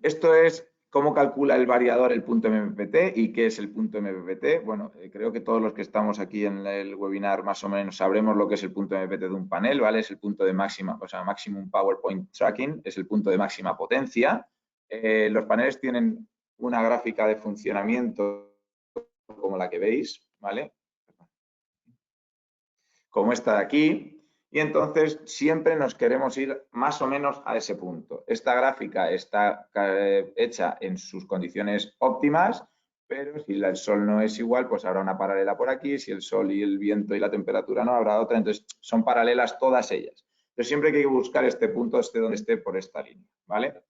Esto es cómo calcula el variador el punto MPPT y qué es el punto MPPT. Bueno, creo que todos los que estamos aquí en el webinar más o menos sabremos lo que es el punto MPPT de un panel, ¿vale? Es el punto de máxima, o sea, Maximum Power Point Tracking, es el punto de máxima potencia. Los paneles tienen una gráfica de funcionamiento como la que veis, ¿vale? Como esta de aquí. Y entonces siempre nos queremos ir más o menos a ese punto. Esta gráfica está hecha en sus condiciones óptimas, pero si el sol no es igual, pues habrá una paralela por aquí. Si el sol y el viento y la temperatura no, habrá otra. Entonces son paralelas todas ellas. Pero siempre hay que buscar este punto, esté donde esté, por esta línea, ¿vale?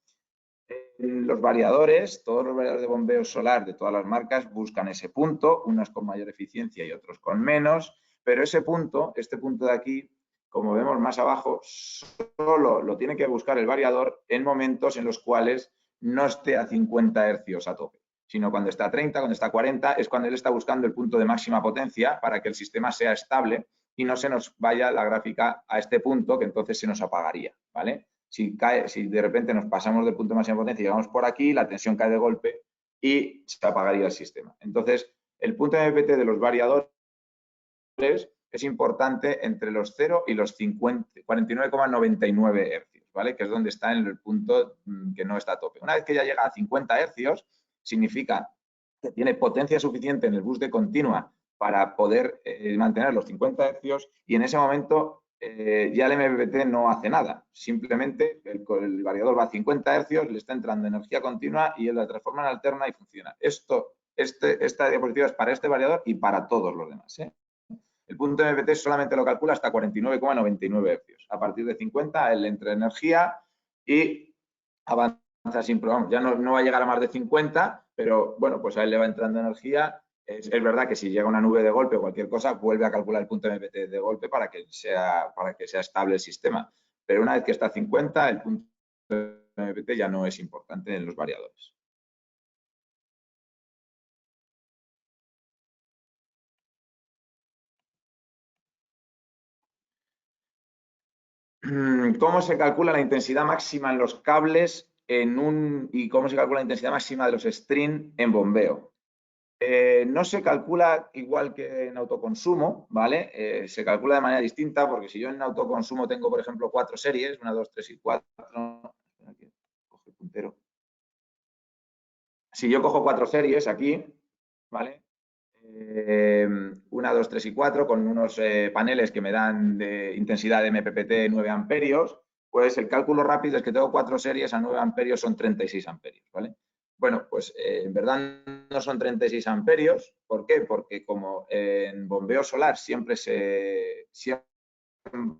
Los variadores, todos los variadores de bombeo solar de todas las marcas buscan ese punto, unos con mayor eficiencia y otros con menos, pero ese punto, este punto de aquí, como vemos más abajo, solo lo tiene que buscar el variador en momentos en los cuales no esté a 50 hercios a tope, sino cuando está a 30, cuando está a 40, es cuando él está buscando el punto de máxima potencia para que el sistema sea estable y no se nos vaya la gráfica a este punto, que entonces se nos apagaría, ¿vale? Si de repente nos pasamos del punto de máxima potencia y llegamos por aquí, la tensión cae de golpe y se apagaría el sistema. Entonces, el punto de MPPT de los variadores es importante entre los 0 y los 49,99 hercios, ¿vale? Que es donde está en el punto que no está a tope. Una vez que ya llega a 50 hercios, significa que tiene potencia suficiente en el bus de continua para poder mantener los 50 hercios y en ese momento ya el MPPT no hace nada. Simplemente el variador va a 50 hercios, le está entrando energía continua y él la transforma en alterna y funciona. Esta diapositiva es para este variador y para todos los demás, ¿eh? El punto MPPT solamente lo calcula hasta 49,99 hercios. A partir de 50, él entra energía y avanza sin problema. Ya no va a llegar a más de 50, pero bueno, pues a él le va entrando energía. Es verdad que si llega una nube de golpe o cualquier cosa, vuelve a calcular el punto MPPT de golpe para que sea estable el sistema. Pero una vez que está a 50, el punto MPPT ya no es importante en los variadores. ¿Cómo se calcula la intensidad máxima en los cables y cómo se calcula la intensidad máxima de los string en bombeo? No se calcula igual que en autoconsumo, ¿vale? Se calcula de manera distinta porque si yo en autoconsumo tengo, por ejemplo, 4 series, 1, 2, 3 y 4. Aquí, coge el puntero. Si yo cojo 4 series aquí, ¿vale? 1, 2, 3 y 4 con unos paneles que me dan de intensidad de MPPT 9 amperios, pues el cálculo rápido es que tengo 4 series a 9 amperios son 36 amperios, ¿vale? Bueno, pues en verdad no son 36 amperios. ¿Por qué? Porque como en bombeo solar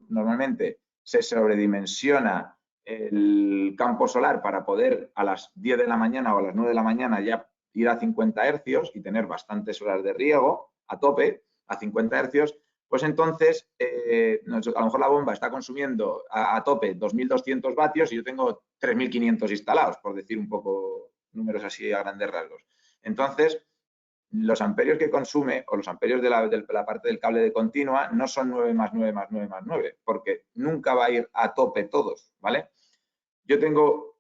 normalmente se sobredimensiona el campo solar para poder a las 10 de la mañana o a las 9 de la mañana ya ir a 50 hercios y tener bastantes horas de riego a tope, a 50 hercios, pues entonces a lo mejor la bomba está consumiendo a tope 2.200 vatios y yo tengo 3.500 instalados, por decir un poco números así a grandes rasgos. Entonces, los amperios que consume o los amperios de la parte del cable de continua no son 9 más 9 más 9 más 9, porque nunca va a ir a tope todos, ¿vale? Yo tengo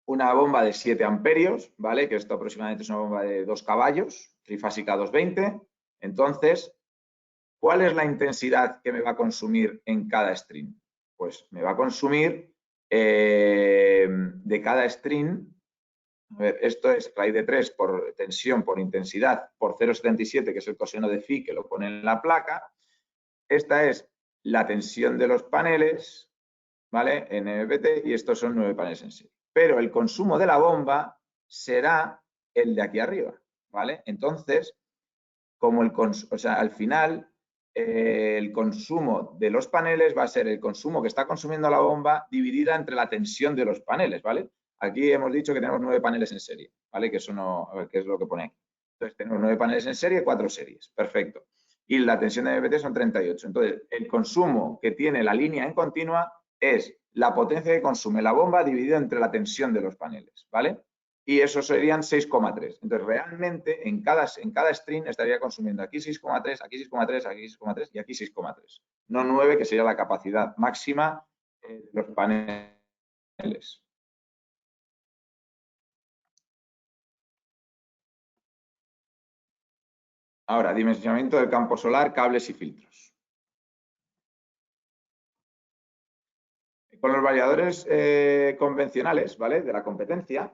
una bomba de 7 amperios, ¿vale? Que esto aproximadamente es una bomba de 2 caballos, trifásica 220. Entonces, ¿cuál es la intensidad que me va a consumir en cada string? Pues me va a consumir de cada string, a ver, esto es raíz de 3 por tensión, por intensidad, por 0,77, que es el coseno de phi, que lo pone en la placa. Esta es la tensión de los paneles, ¿vale? En MPT, y estos son 9 paneles en serie. Pero el consumo de la bomba será el de aquí arriba, ¿vale? Entonces, como al final, el consumo de los paneles va a ser el consumo que está consumiendo la bomba dividida entre la tensión de los paneles, ¿vale? Aquí hemos dicho que tenemos 9 paneles en serie, ¿vale? Que eso no, a ver, ¿qué es lo que pone aquí? Entonces, tenemos 9 paneles en serie, 4 series, perfecto. Y la tensión de MPT son 38. Entonces, el consumo que tiene la línea en continua es la potencia que consume la bomba dividida entre la tensión de los paneles, ¿vale? Y eso serían 6,3. Entonces, realmente, en cada string estaría consumiendo aquí 6,3, aquí 6,3, aquí 6,3 y aquí 6,3. No 9, que sería la capacidad máxima de los paneles. Ahora, dimensionamiento del campo solar, cables y filtros. Con los variadores convencionales, ¿vale? De la competencia,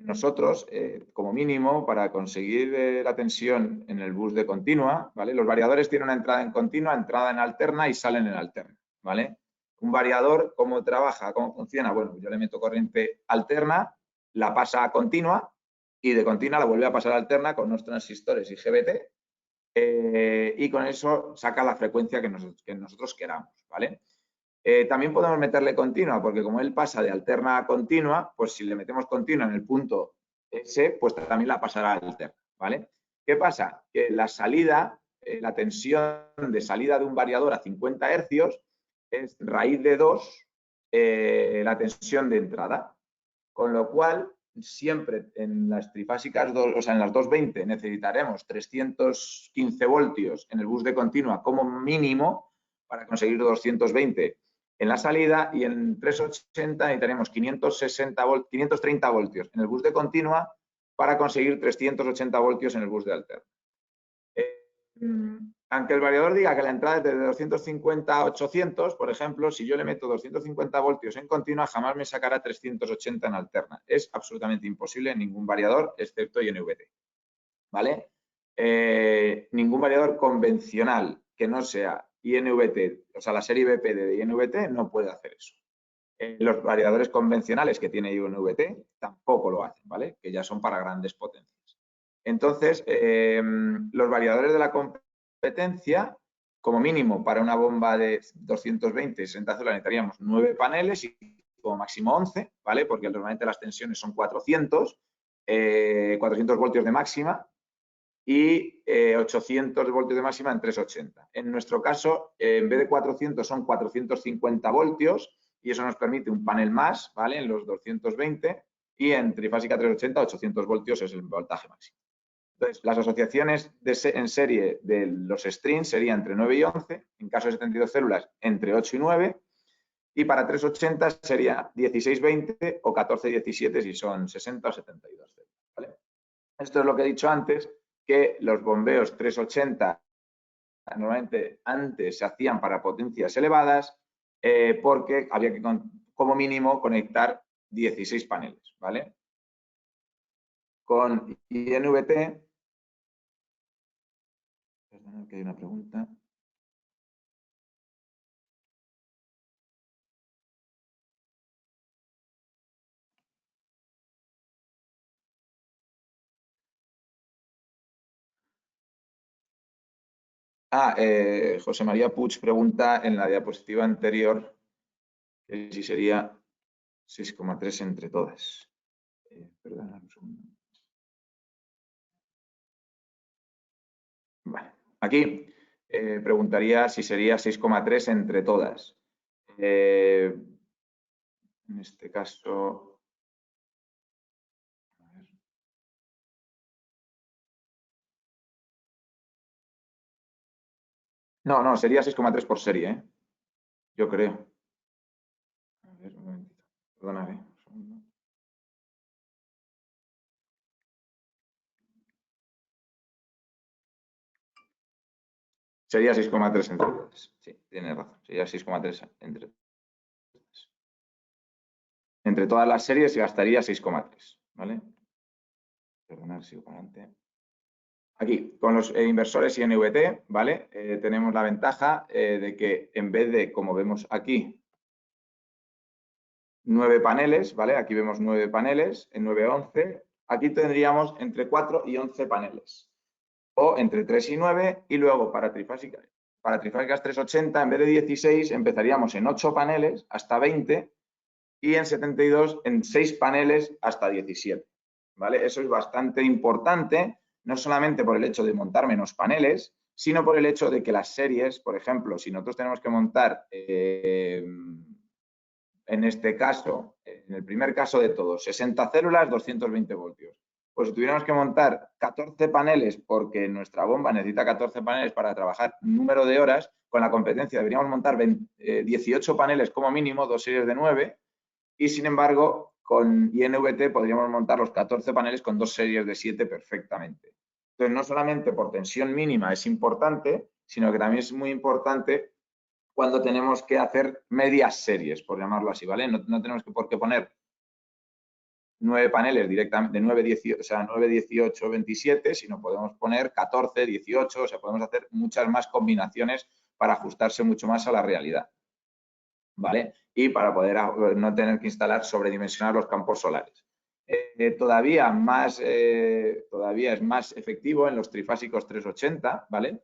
nosotros, como mínimo, para conseguir la tensión en el bus de continua, ¿vale? Los variadores tienen una entrada en continua, entrada en alterna y salen en alterna, ¿vale? Un variador, ¿cómo trabaja? ¿Cómo funciona? Bueno, yo le meto corriente alterna, la pasa a continua y de continua la vuelve a pasar a alterna con unos transistores IGBT y con eso saca la frecuencia que nosotros queramos, ¿vale? También podemos meterle continua, porque como él pasa de alterna a continua, pues si le metemos continua en el punto S, pues también la pasará a alterna, ¿vale? ¿Qué pasa? Que la salida, la tensión de salida de un variador a 50 hercios es raíz de 2 la tensión de entrada, con lo cual siempre en las trifásicas, o sea, en las 220 necesitaremos 315 voltios en el bus de continua como mínimo para conseguir 220 en la salida y en 380 necesitaremos 530 voltios en el bus de continua para conseguir 380 voltios en el bus de alterna. Aunque el variador diga que la entrada es de 250 a 800, por ejemplo, si yo le meto 250 voltios en continua, jamás me sacará 380 en alterna. Es absolutamente imposible en ningún variador, excepto INVT. ¿Vale? Ningún variador convencional que no sea INVT, o sea, la serie BP de INVT, no puede hacer eso. Los variadores convencionales que tiene INVT tampoco lo hacen, ¿vale? Que ya son para grandes potencias. Entonces, los variadores de la competencia, como mínimo para una bomba de 220, 60 células necesitaríamos 9 paneles y como máximo 11, ¿vale? Porque normalmente las tensiones son 400 voltios de máxima y 800 voltios de máxima en 380. En nuestro caso, en vez de 400 son 450 voltios y eso nos permite un panel más, ¿vale? En los 220 y en trifásica 380, 800 voltios es el voltaje máximo. Entonces, las asociaciones en serie de los strings serían entre 9 y 11, en caso de 72 células entre 8 y 9, y para 380 sería 16-20 o 14-17 si son 60 o 72 células, ¿vale? Esto es lo que he dicho antes, que los bombeos 380 normalmente antes se hacían para potencias elevadas porque había que, como mínimo, conectar 16 paneles, ¿vale? Con INVT, perdón, que hay una pregunta. José María Puig pregunta en la diapositiva anterior si sería 6,3 entre todas. Perdón, un segundo. Vale. Aquí preguntaría si sería 6,3 entre todas. En este caso... No, sería 6,3 por serie, ¿eh? Yo creo. A ver, un momentito. Perdonad, un segundo. Sería 6,3 entre todas. Sí, tiene razón. Sería 6,3 entre todas las series, se gastaría 6,3. ¿Vale? Perdonad, sigo para adelante. Aquí, con los inversores y NVT, ¿vale? Tenemos la ventaja de que en vez de, como vemos aquí, 9 paneles, ¿vale? Aquí vemos 9 paneles, en 9, 11. Aquí tendríamos entre 4 y 11 paneles. O entre 3 y 9, y luego para trifásicas 380, en vez de 16, empezaríamos en 8 paneles hasta 20 y en 72 en 6 paneles hasta 17. ¿Vale? Eso es bastante importante, no solamente por el hecho de montar menos paneles, sino por el hecho de que las series, por ejemplo, si nosotros tenemos que montar, en este caso, en el primer caso de todos, 60 células, 220 voltios. Pues si tuviéramos que montar 14 paneles, porque nuestra bomba necesita 14 paneles para trabajar número de horas, con la competencia deberíamos montar 18 paneles como mínimo, 2 series de 9, y sin embargo, con INVT podríamos montar los 14 paneles con 2 series de 7 perfectamente. Entonces, no solamente por tensión mínima es importante, sino que también es muy importante cuando tenemos que hacer medias series, por llamarlo así, ¿vale? No tenemos por qué poner 9 paneles directamente, de 9, 18, o sea, 9, 18, 27, sino podemos poner 14, 18, o sea, podemos hacer muchas más combinaciones para ajustarse mucho más a la realidad, ¿vale? Y para poder no tener que instalar, sobredimensionar los campos solares. Todavía es más efectivo en los trifásicos 380, ¿vale?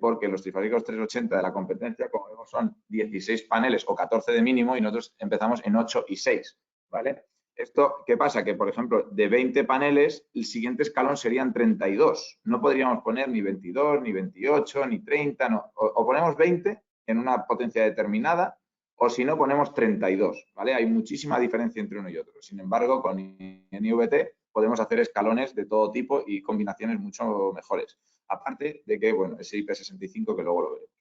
Porque los trifásicos 380 de la competencia, como vemos, son 16 paneles o 14 de mínimo y nosotros empezamos en 8 y 6, ¿vale? Esto, ¿qué pasa? Que, por ejemplo, de 20 paneles, el siguiente escalón serían 32. No podríamos poner ni 22, ni 28, ni 30, no. O ponemos 20 en una potencia determinada, o si no, ponemos 32, ¿vale? Hay muchísima diferencia entre uno y otro. Sin embargo, con NIVT podemos hacer escalones de todo tipo y combinaciones mucho mejores. Aparte de que, bueno, ese IP65 que luego lo veremos.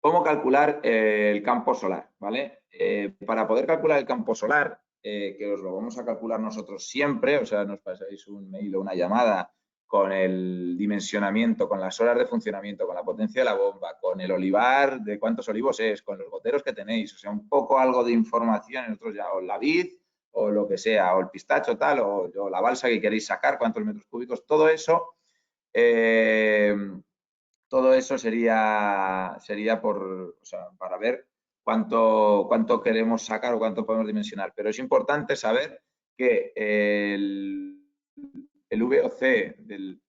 ¿Cómo calcular el campo solar? ¿Vale? Para poder calcular el campo solar, que os lo vamos a calcular nosotros siempre, o sea, nos pasáis un mail o una llamada con el dimensionamiento, con las horas de funcionamiento, con la potencia de la bomba, con el olivar, de cuántos olivos es, con los goteros que tenéis, o sea, un poco algo de información, nosotros ya, o la vid, o lo que sea, o el pistacho tal, o la balsa que queréis sacar, cuántos metros cúbicos, todo eso sería o sea, para ver cuánto queremos sacar o cuánto podemos dimensionar. Pero es importante saber que el VOC el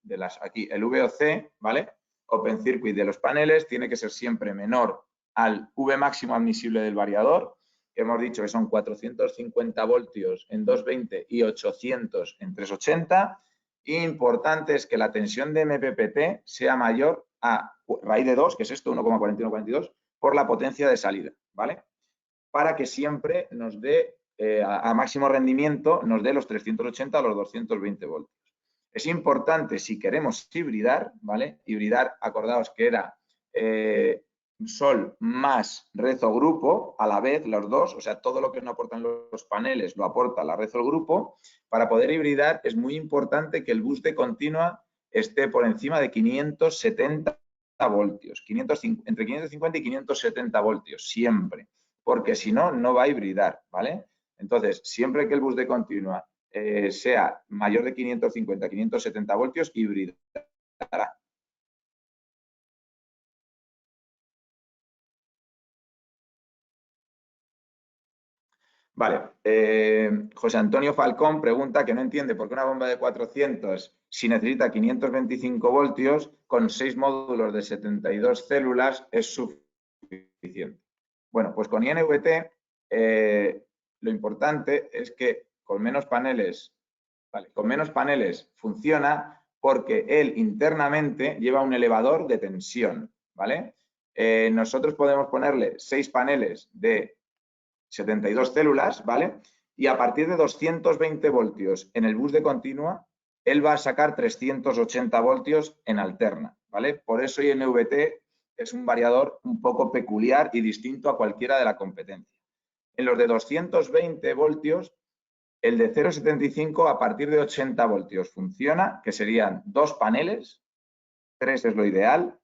VOC, ¿vale? Open Circuit de los paneles tiene que ser siempre menor al V máximo admisible del variador, que hemos dicho que son 450 voltios en 220 y 800 en 380. Importante es que la tensión de MPPT sea mayor a raíz de 2, que es esto, 1,4142, por la potencia de salida, ¿vale? Para que siempre nos dé, a máximo rendimiento, nos dé los 380 o los 220 voltios. Es importante si queremos hibridar, ¿vale? Hibridar, acordaos que era sol más red o grupo a la vez, los dos, o sea, todo lo que no aportan los paneles lo aporta la red o el grupo. Para poder hibridar es muy importante que el bus de continua esté por encima de 570 voltios, entre 550 y 570 voltios, siempre, porque si no, no va a hibridar, ¿vale? Entonces, siempre que el bus de continua sea mayor de 550, 570 voltios, hibridará. Vale. José Antonio Falcón pregunta que no entiende por qué una bomba de 400, si necesita 525 voltios, con 6 módulos de 72 células es suficiente. Bueno, pues con INVT lo importante es que con menos paneles funciona, porque él internamente lleva un elevador de tensión, ¿vale? Nosotros podemos ponerle 6 paneles de 72 células, ¿vale? Y a partir de 220 voltios en el bus de continua, él va a sacar 380 voltios en alterna, ¿vale? Por eso INVT es un variador un poco peculiar y distinto a cualquiera de la competencia. En los de 220 voltios, el de 0,75 a partir de 80 voltios funciona, que serían 2 paneles, 3 es lo ideal,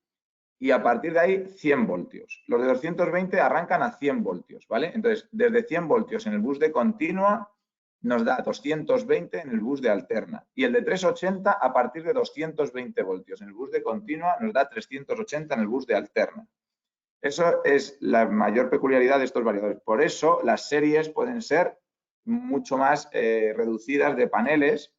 y a partir de ahí 100 voltios. Los de 220 arrancan a 100 voltios, ¿vale? Entonces, desde 100 voltios en el bus de continua nos da 220 en el bus de alterna. Y el de 380 a partir de 220 voltios en el bus de continua nos da 380 en el bus de alterna. Eso es la mayor peculiaridad de estos variadores. Por eso las series pueden ser mucho más reducidas de paneles,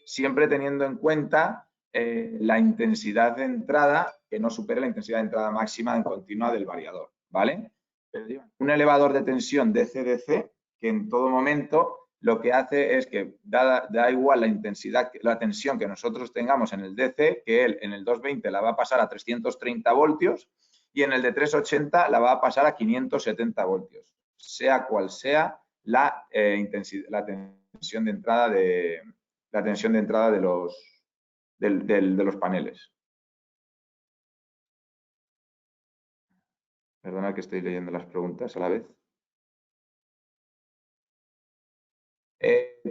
siempre teniendo en cuenta la intensidad de entrada que no supere la intensidad de entrada máxima en continua del variador, ¿vale? Un elevador de tensión DC-DC que en todo momento lo que hace es que da igual la intensidad, la tensión que nosotros tengamos en el DC, que él en el 220 la va a pasar a 330 voltios y en el de 380 la va a pasar a 570 voltios, sea cual sea la tensión de entrada de los paneles. Perdona que estoy leyendo las preguntas a la vez.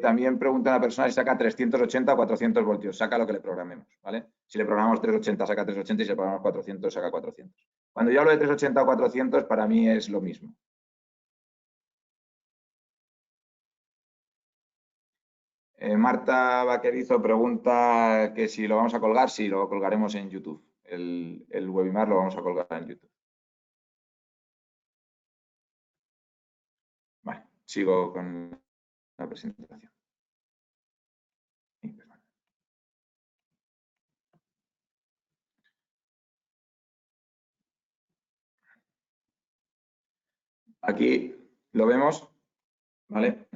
También pregunta una persona si saca 380 o 400 voltios. Saca lo que le programemos, ¿vale? Si le programamos 380, saca 380 y si le programamos 400, saca 400. Cuando yo hablo de 380 o 400, para mí es lo mismo. Marta Vaquerizo pregunta que si lo vamos a colgar. Sí, lo colgaremos en YouTube. El webinar lo vamos a colgar en YouTube. Vale, sigo con la presentación. Aquí lo vemos, ¿vale?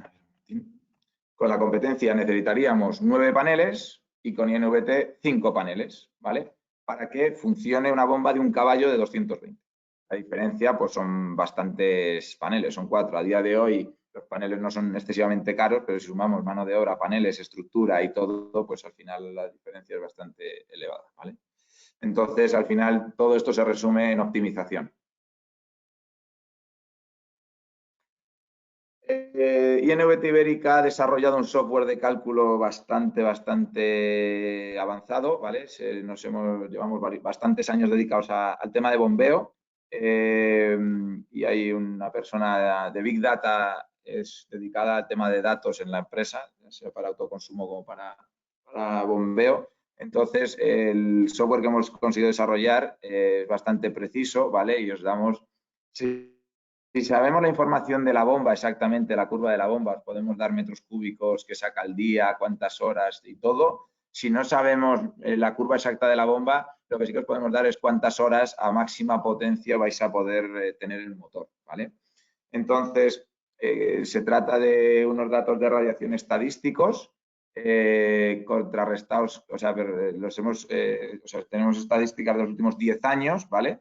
Con la competencia necesitaríamos 9 paneles y con INVT 5 paneles, ¿vale? Para que funcione una bomba de un caballo de 220. La diferencia, pues son bastantes paneles, son 4. A día de hoy los paneles no son excesivamente caros, pero si sumamos mano de obra, paneles, estructura y todo, pues al final la diferencia es bastante elevada, ¿vale? Entonces, al final, todo esto se resume en optimización. INVT Ibérica ha desarrollado un software de cálculo bastante avanzado, ¿vale? Llevamos bastantes años dedicados al tema de bombeo y hay una persona de Big Data es dedicada al tema de datos en la empresa, ya sea para autoconsumo como para bombeo. Entonces, el software que hemos conseguido desarrollar es bastante preciso, ¿vale? Y os damos... Si sabemos la información de la bomba, exactamente la curva de la bomba, podemos dar metros cúbicos que saca al día, cuántas horas y todo. Si no sabemos la curva exacta de la bomba, lo que sí que os podemos dar es cuántas horas a máxima potencia vais a poder tener el motor, ¿vale? Entonces, se trata de unos datos de radiación estadísticos contrarrestados, o sea, tenemos estadísticas de los últimos 10 años, ¿vale?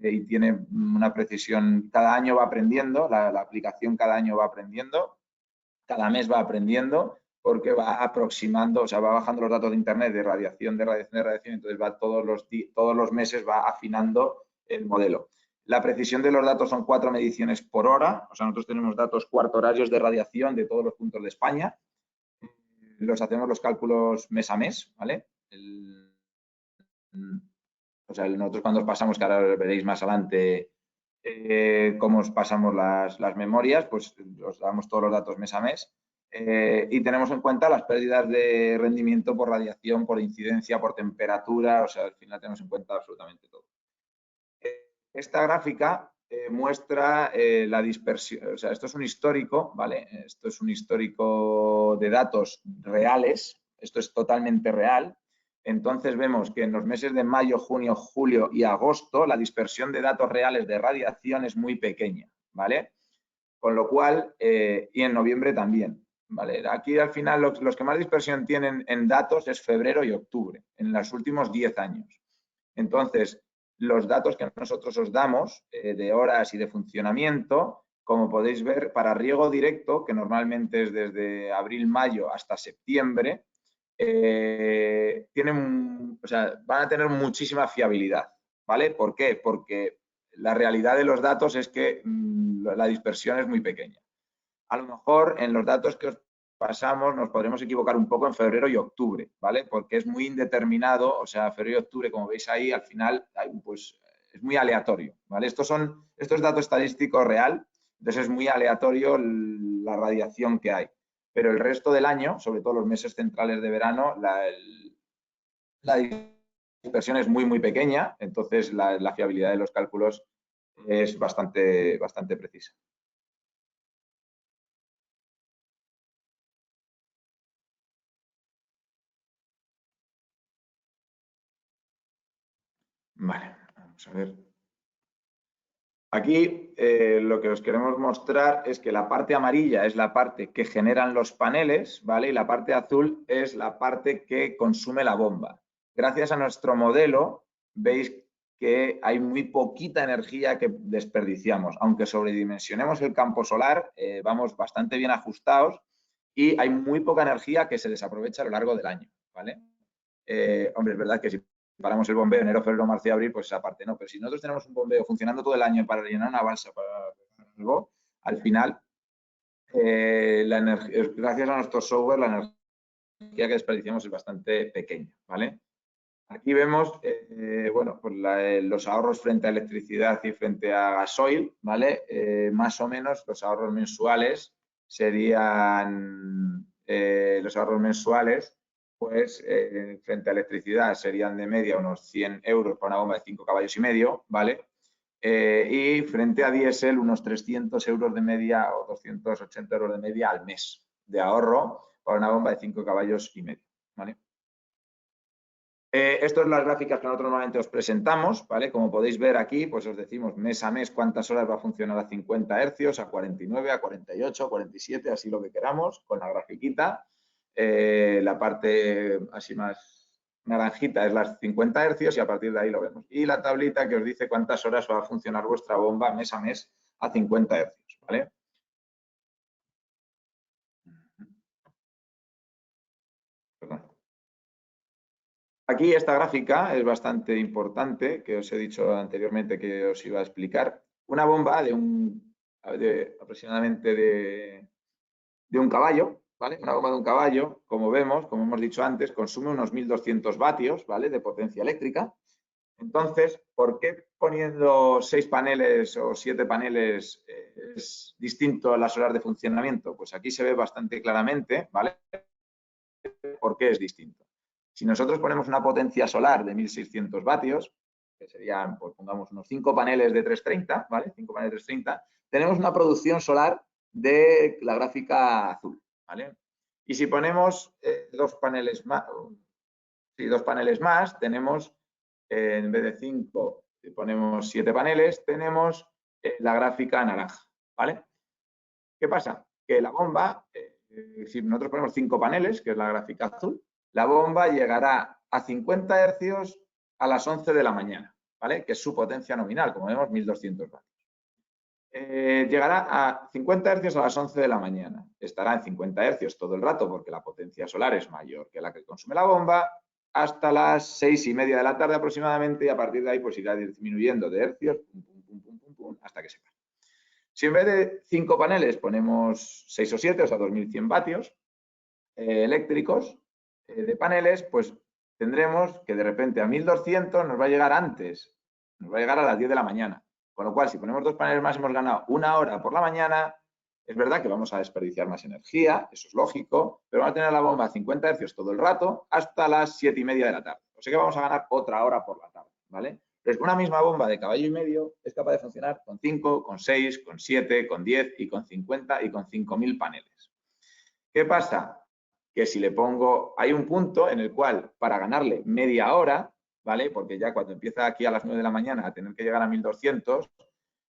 Y tiene una precisión, cada año va aprendiendo, la aplicación cada año va aprendiendo, cada mes va aprendiendo, porque va aproximando, o sea, va bajando los datos de internet de radiación, entonces va todos los meses va afinando el modelo. La precisión de los datos son 4 mediciones por hora, o sea, nosotros tenemos datos cuarto horarios de radiación de todos los puntos de España. Los hacemos los cálculos mes a mes, ¿vale? O sea, nosotros cuando pasamos, que ahora veréis más adelante cómo os pasamos las memorias, pues os damos todos los datos mes a mes y tenemos en cuenta las pérdidas de rendimiento por radiación, por incidencia, por temperatura, o sea, al final tenemos en cuenta absolutamente todo. Esta gráfica muestra la dispersión, o sea, esto es un histórico, ¿vale? Esto es un histórico de datos reales, esto es totalmente real. Entonces vemos que en los meses de mayo, junio, julio y agosto la dispersión de datos reales de radiación es muy pequeña, ¿vale? Con lo cual, y en noviembre también. ¿vale? Aquí al final los que más dispersión tienen en datos es febrero y octubre, en los últimos 10 años. Entonces, los datos que nosotros os damos de horas y de funcionamiento, como podéis ver, para riego directo, que normalmente es desde abril-mayo hasta septiembre, van a tener muchísima fiabilidad, ¿vale? ¿Por qué? Porque la realidad de los datos es que la dispersión es muy pequeña. A lo mejor en los datos que os pasamos nos podremos equivocar un poco en febrero y octubre, ¿vale? Porque es muy indeterminado, o sea, febrero y octubre, como veis ahí, al final, pues es muy aleatorio, ¿vale? Esto es dato estadístico real, entonces es muy aleatorio la radiación que hay. Pero el resto del año, sobre todo los meses centrales de verano, la dispersión es muy, muy pequeña, entonces la fiabilidad de los cálculos es bastante precisa. Vale, vamos a ver. Aquí lo que os queremos mostrar es que la parte amarilla es la parte que generan los paneles, ¿vale? Y la parte azul es la parte que consume la bomba. Gracias a nuestro modelo, veis que hay muy poquita energía que desperdiciamos. Aunque sobredimensionemos el campo solar, vamos bastante bien ajustados y hay muy poca energía que se desaprovecha a lo largo del año, ¿vale? Hombre, es verdad que si paramos el bombeo enero, febrero, marzo y abril, pues esa parte no. Pero si nosotros tenemos un bombeo funcionando todo el año para rellenar una balsa, para algo, al final, gracias a nuestro software, la energía que desperdiciamos es bastante pequeña, ¿vale? Aquí vemos, bueno, pues los ahorros frente a electricidad y frente a gasoil, ¿vale? Más o menos los ahorros mensuales serían, pues frente a electricidad serían de media unos 100 euros para una bomba de 5 caballos y medio, ¿vale? Y frente a diésel unos 300 euros de media o 280 euros de media al mes de ahorro para una bomba de 5 caballos y medio, ¿vale? Estas son las gráficas que nosotros normalmente os presentamos, ¿vale? Como podéis ver aquí, pues os decimos mes a mes cuántas horas va a funcionar a 50 hercios, a 49, a 48, a 47, así lo que queramos, con la grafiquita. La parte así más naranjita es las 50 hercios y a partir de ahí lo vemos. Y la tablita que os dice cuántas horas va a funcionar vuestra bomba mes a mes a 50 hercios, ¿vale? Perdón. Aquí esta gráfica es bastante importante, que os he dicho anteriormente que os iba a explicar. Una bomba aproximadamente de un caballo, ¿vale? Una bomba de un caballo, como vemos, como hemos dicho antes, consume unos 1.200 vatios, ¿vale? De potencia eléctrica. Entonces, ¿por qué poniendo 6 paneles o 7 paneles es distinto las horas de funcionamiento? Pues aquí se ve bastante claramente, ¿vale? ¿Por qué es distinto? Si nosotros ponemos una potencia solar de 1.600 vatios, que serían, pues pongamos unos 5 paneles de 330, ¿vale? 5 paneles de 330, tenemos una producción solar de la gráfica azul, ¿vale? Y si ponemos 2 paneles más, tenemos, en vez de 5, si ponemos 7 paneles, tenemos la gráfica naranja, ¿vale? ¿Qué pasa? Que la bomba, si nosotros ponemos 5 paneles, que es la gráfica azul, la bomba llegará a 50 hercios a las 11 de la mañana, ¿vale? Que es su potencia nominal, como vemos, 1.200 vatios. Llegará a 50 hercios a las 11 de la mañana. Estará en 50 hercios todo el rato porque la potencia solar es mayor que la que consume la bomba hasta las 6:30 de la tarde aproximadamente y a partir de ahí pues irá disminuyendo de hercios hasta que se pare. Si en vez de 5 paneles ponemos 6 o 7, o sea, 2.100 vatios eléctricos de paneles, pues tendremos que de repente a 1.200 nos va a llegar antes, nos va a llegar a las 10 de la mañana. Con lo cual, si ponemos 2 paneles más, hemos ganado 1 hora por la mañana. Es verdad que vamos a desperdiciar más energía, eso es lógico, pero vamos a tener la bomba a 50 hercios todo el rato hasta las 7:30 de la tarde. O sea que vamos a ganar otra hora por la tarde, ¿vale? Entonces, una misma bomba de caballo y medio es capaz de funcionar con 5, con 6, con 7, con 10 y con 50 y con 5.000 paneles. ¿Qué pasa? Que si le pongo, hay un punto en el cual para ganarle media hora, ¿vale? Porque ya cuando empieza aquí a las 9 de la mañana a tener que llegar a 1.200,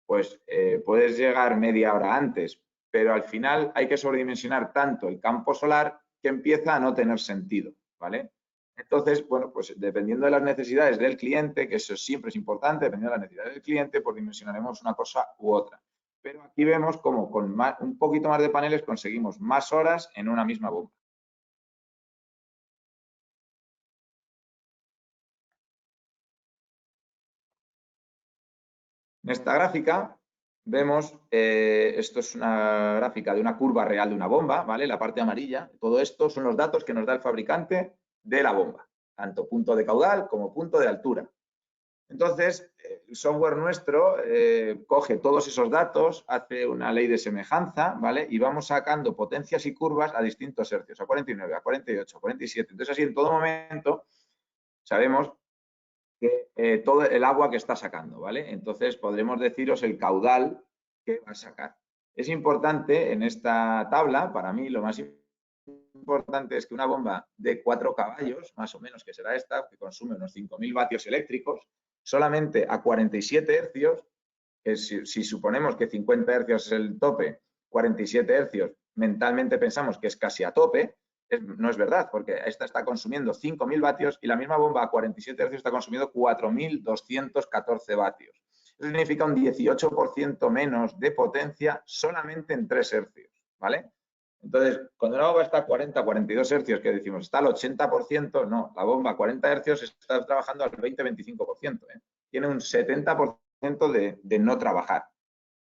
pues puedes llegar media hora antes, pero al final hay que sobredimensionar tanto el campo solar que empieza a no tener sentido, ¿vale? Entonces, bueno, pues dependiendo de las necesidades del cliente, que eso siempre es importante, dependiendo de las necesidades del cliente, pues dimensionaremos una cosa u otra. Pero aquí vemos cómo con un poquito más de paneles conseguimos más horas en una misma bomba. En esta gráfica vemos, esto es una gráfica de una curva real de una bomba, ¿vale? La parte amarilla, todo esto son los datos que nos da el fabricante de la bomba, tanto punto de caudal como punto de altura. Entonces, el software nuestro coge todos esos datos, hace una ley de semejanza, ¿vale? Y vamos sacando potencias y curvas a distintos hercios, a 49, a 48, a 47. Entonces, así en todo momento sabemos que todo el agua que está sacando, ¿vale? Entonces, podremos deciros el caudal que va a sacar. Es importante en esta tabla, para mí, lo más importante es que una bomba de 4 caballos, más o menos, que será esta, que consume unos 5.000 vatios eléctricos, solamente a 47 hercios, que si suponemos que 50 hercios es el tope, 47 hercios, mentalmente pensamos que es casi a tope, no es verdad, porque esta está consumiendo 5.000 vatios y la misma bomba a 47 hercios está consumiendo 4.214 vatios. Eso significa un 18% menos de potencia solamente en 3 hercios, ¿vale? Entonces, cuando una bomba está a 40, 42 hercios, que decimos está al 80%, no, la bomba a 40 hercios está trabajando al 20-25%. Tiene un 70% de no trabajar.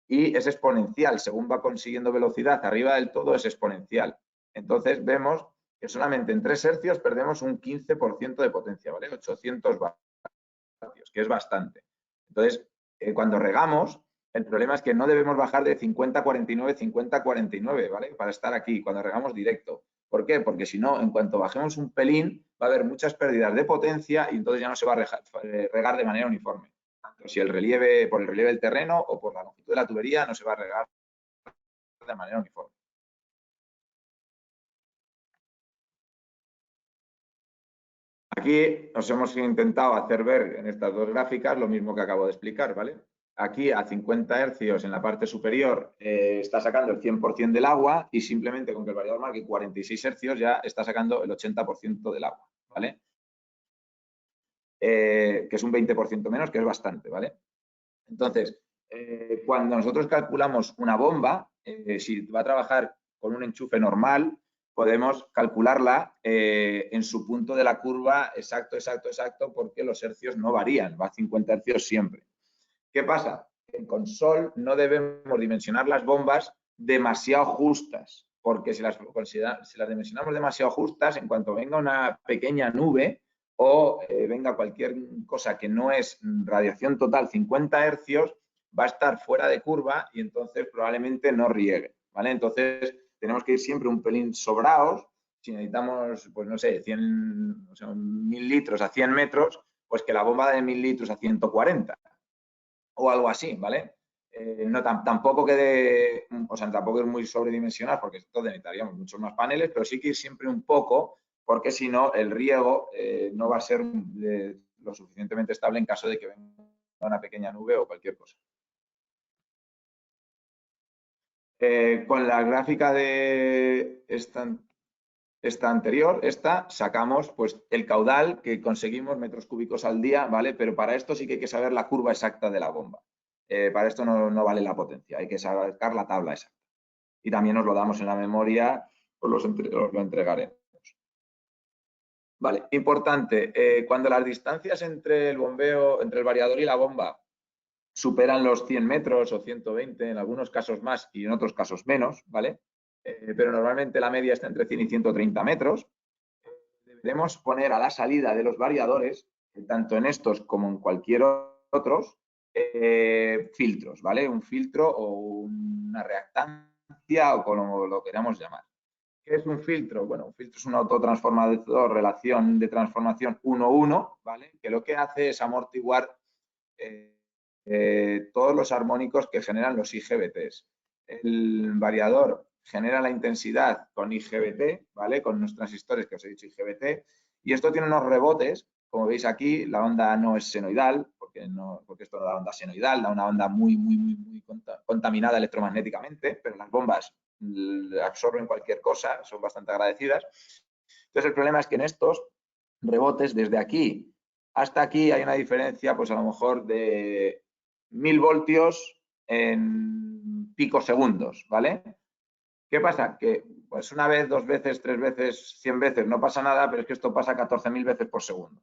Y es exponencial, según va consiguiendo velocidad arriba del todo, es exponencial. Entonces, vemos que solamente en 3 hercios perdemos un 15% de potencia, ¿vale? 800 vatios, que es bastante. Entonces, cuando regamos, el problema es que no debemos bajar de 50-49, 50-49, ¿vale? Para estar aquí, cuando regamos directo. ¿Por qué? Porque si no, en cuanto bajemos un pelín, va a haber muchas pérdidas de potencia y entonces ya no se va a regar de manera uniforme. Tanto si por el relieve del terreno o por la longitud de la tubería, no se va a regar de manera uniforme. Aquí nos hemos intentado hacer ver en estas dos gráficas lo mismo que acabo de explicar, ¿vale? Aquí a 50 hercios en la parte superior está sacando el 100% del agua y simplemente con que el variador marque 46 hercios ya está sacando el 80% del agua, ¿vale? Que es un 20% menos, que es bastante, ¿vale? Entonces, cuando nosotros calculamos una bomba, si va a trabajar con un enchufe normal, podemos calcularla en su punto de la curva exacto, porque los hercios no varían, va a 50 hercios siempre. ¿Qué pasa? Con Sol no debemos dimensionar las bombas demasiado justas, porque si las dimensionamos demasiado justas, en cuanto venga una pequeña nube o venga cualquier cosa que no es radiación total 50 hercios, va a estar fuera de curva y entonces probablemente no riegue, ¿vale? Entonces tenemos que ir siempre un pelín sobrados. Si necesitamos, pues no sé, 100, o sea, 1.000 litros a 100 metros, pues que la bomba de 1.000 litros a 140 o algo así, ¿vale? No, tampoco tampoco es muy sobredimensionado porque entonces necesitaríamos muchos más paneles, pero sí que ir siempre un poco, porque si no, el riego no va a ser lo suficientemente estable en caso de que venga una pequeña nube o cualquier cosa. Con la gráfica de esta anterior, sacamos pues el caudal que conseguimos metros cúbicos al día, ¿vale? Pero para esto sí que hay que saber la curva exacta de la bomba. Para esto no vale la potencia, hay que sacar la tabla exacta. Y también os lo damos en la memoria, os lo entregaremos. Vale, importante, cuando las distancias entre el bombeo, entre el variador y la bomba superan los 100 metros o 120, en algunos casos más y en otros casos menos, ¿vale? Pero normalmente la media está entre 100 y 130 metros. Deberemos poner a la salida de los variadores, tanto en estos como en cualquier otros, filtros, ¿vale? Un filtro o una reactancia o como lo queramos llamar. ¿Qué es un filtro? Bueno, un filtro es un autotransformador, relación de transformación 1-1, ¿vale? Que lo que hace es amortiguar todos los armónicos que generan los IGBTs. El variador genera la intensidad con IGBT, ¿vale? Con los transistores que os he dicho IGBT, y esto tiene unos rebotes, como veis aquí, la onda no es senoidal, porque porque esto no da onda senoidal, da una onda muy contaminada electromagnéticamente, pero las bombas absorben cualquier cosa, son bastante agradecidas. Entonces, el problema es que en estos rebotes, desde aquí hasta aquí, hay una diferencia, pues a lo mejor de 1000 voltios en picosegundos, ¿vale? ¿Qué pasa? Que pues una vez, 2 veces, 3 veces, 100 veces no pasa nada, pero es que esto pasa 14.000 veces por segundo.